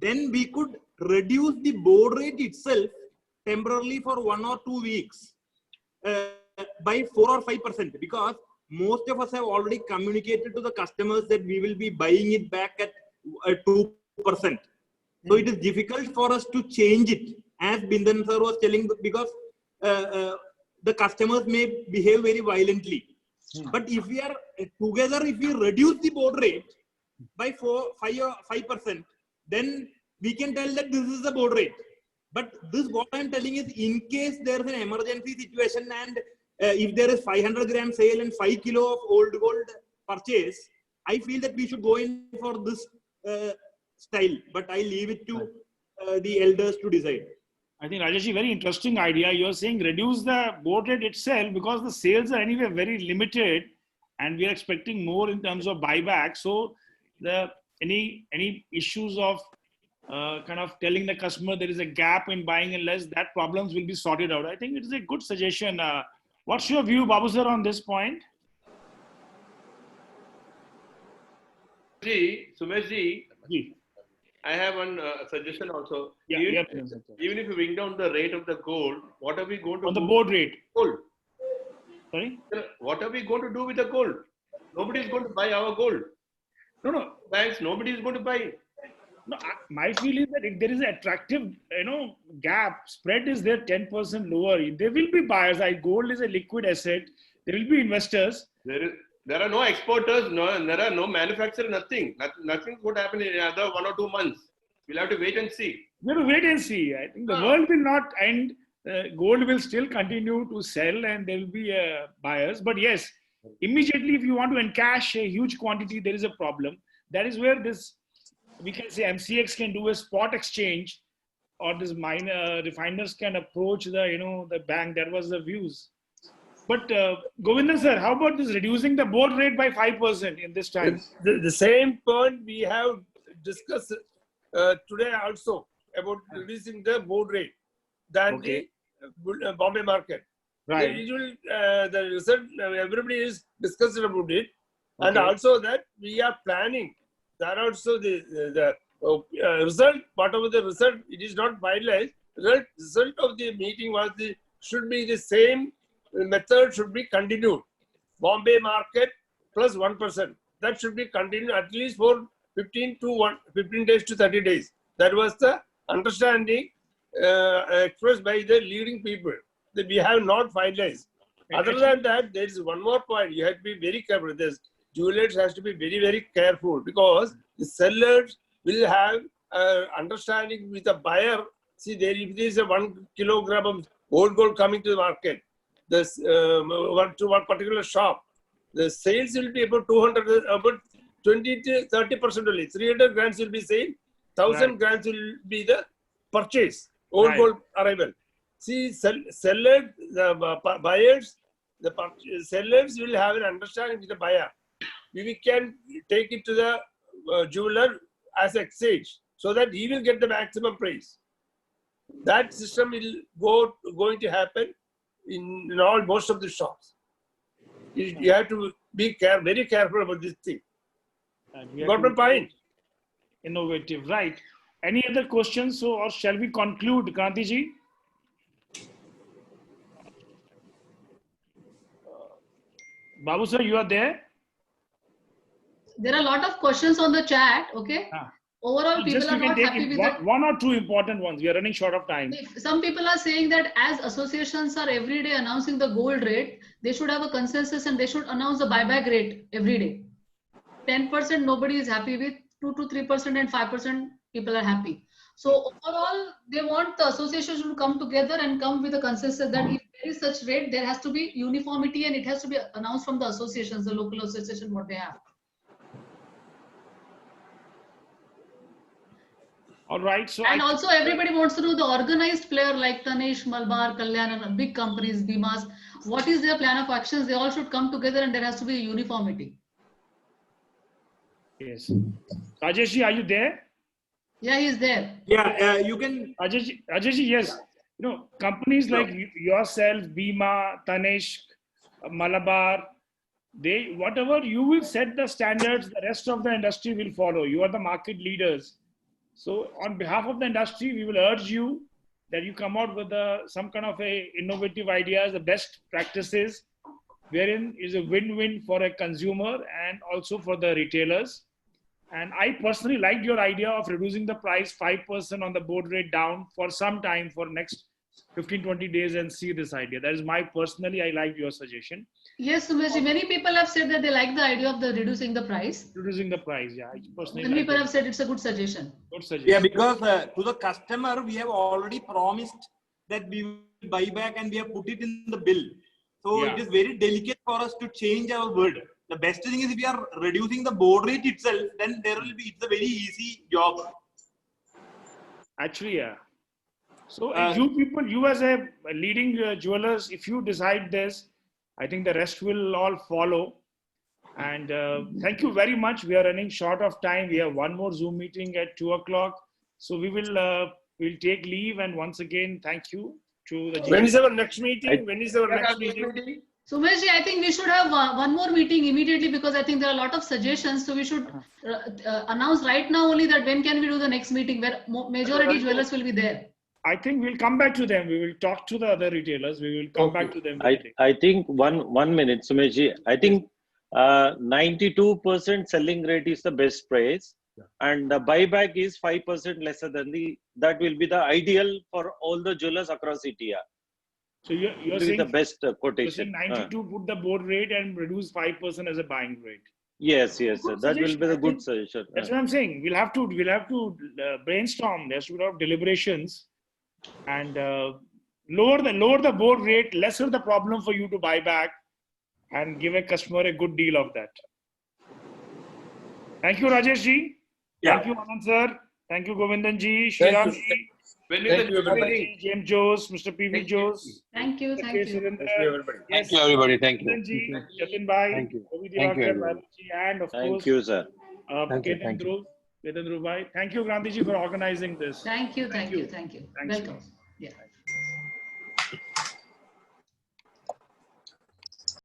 then we could reduce the board rate itself temporarily for 1 or 2 weeks by 4 or 5%, because most of us have already communicated to the customers that we will be buying it back at 2%. So it is difficult for us to change it, as Bindan sir was telling, because the customers may behave very violently. But if we are together, if we reduce the board rate by 5%, then we can tell that this is the board rate. But this, what I am telling is, in case there is an emergency situation and if there is 500 gram sale and 5 kilo of old gold purchase, I feel that we should go in for this style. But I leave it to the elders to decide. I think Rajesh, very interesting idea. You're saying reduce the board rate itself because the sales are anyway very limited, and we are expecting more in terms of buyback. So any issues of kind of telling the customer there is a gap in buying and less, that problems will be sorted out. I think it is a good suggestion. What's your view, Babu sir, on this point? Sumesh ji, I have one suggestion also. Even if you bring down the rate of the gold, what are we going to on do? The board rate? Gold. Sorry? What are we going to do with the gold? Nobody is going to buy our gold. No. Banks, nobody is going to buy. No, my feel is that if there is an attractive, gap, spread is there 10% lower, there will be buyers. Gold is a liquid asset. There will be investors. There are no exporters, there are no manufacturers, nothing. Nothing would happen in another 1 or 2 months. We'll have to wait and see. We have to wait and see. I think the world will not end. Gold will still continue to sell and there will be buyers. But yes, immediately if you want to encash a huge quantity, there is a problem. That is where this, we can say MCX can do a spot exchange, or this minor refiners can approach the bank. That was the views. But Govindan sir, how about this reducing the board rate by 5% in this time? The same point we have discussed today also about reducing the board rate than the Bombay market. Right. The result, everybody is discussed about it. And also that we are planning. That also the result, whatever the result, it is not finalized. Result of the meeting was should be the same method, should be continued. Bombay market plus 1%. That should be continued at least for 15 days to 30 days. That was the understanding expressed by the leading people that we have not finalized. Other than that, there is one more point. You have to be very careful. This jewelers has to be very, very careful because the sellers will have understanding with the buyer. See, if there is a 1 kilogram of old gold coming to the market, this to one particular shop, the sales will be about 20 to 30% only. 300 grams will be sale, 1,000 grams will be the purchase, old gold arrival. See, sellers, the buyers, the sellers will have an understanding with the buyer. We can take it to the jeweler as exchange so that he will get the maximum price. That system will going to happen in most of the shops. You have to be very careful about this thing. Got my point? Innovative, right? Any other questions? Or shall we conclude, Kranti ji? Babu sir, you are there? There are a lot of questions on the chat. Okay. Overall, people are not happy with it. One or two important ones. We are running short of time. Some people are saying that as associations are every day announcing the gold rate, they should have a consensus and they should announce the buyback rate every day. 10% nobody is happy with, 2 to 3% and 5% people are happy. So overall, they want the associations to come together and come with a consensus that if there is such rate, there has to be uniformity and it has to be announced from the associations, the local association, what they have. All right. So and also everybody wants to know the organized player like Tanishq, Malabar, Kalyan and big companies, Bimas. What is their plan of actions? They all should come together and there has to be a uniformity. Yes. Rajesh, are you there? Yeah, he's there. Yeah, you can. Rajesh, yes. Companies like yourself, Bima, Tanishq, Malabar, whatever you will set the standards, the rest of the industry will follow. You are the market leaders. So on behalf of the industry, we will urge you that you come out with some kind of innovative ideas, the best practices, wherein is a win-win for a consumer and also for the retailers. And I personally liked your idea of reducing the price 5% on the board rate down for some time for next 15-20 days and see this idea. That is I like your suggestion. Yes, Sumesh, many people have said that they like the idea of the reducing the price. Reducing the price, yeah. I personally Many people have said it's a good suggestion. Good suggestion. Yeah, because to the customer, we have already promised that we will buy back and we have put it in the bill. So Yeah. it is very delicate for us to change our word. The best thing is if we are reducing the board rate itself, then it's a very easy job. Actually, yeah. So you people, you as a leading jewelers, if you decide this, I think the rest will all follow. And thank you very much. We are running short of time. We have one more Zoom meeting at 2 o'clock. So we will we'll take leave. And once again, thank you to the. When is our next meeting? When is our next meeting? Sumesh, I think we should have one more meeting immediately because I think there are a lot of suggestions. So we should announce right now only that when can we do the next meeting where majority jewelers will be there. I think we'll come back to them. We will talk to the other retailers. We will come back to them. I think one minute, Sumeshji. I think 92% selling rate is the best price, and the buyback is 5% lesser than that will be the ideal for all the jewelers across India. So you're This saying is the best you're quotation. saying 92 put the board rate and reduce 5% as a buying rate. Yes, sir. That will be the I good think suggestion. That's what I'm saying. We'll have to brainstorm. There's a lot of deliberations, and lower the board rate, lesser the problem for you to buy back, and give a customer a good deal of that. Thank you, Rajesh ji. Yeah. Thank you, Anand sir. Thank you, Govindan ji, Shriram ji. When is the next meeting? James Jose, Mr. PV Jose. Thank you. Thank you. Thank you, everybody. Thank you. Jatin Bhai, Thank you. Ravi Thank you, Diwakar, everybody. Balaji, and of Thank course, you, sir. Thank you. Thank you. Vedendra Bhai. Thank you, Gandhi ji, for organizing this. Thank you. Thank you. Thank you. Thanks. Welcome.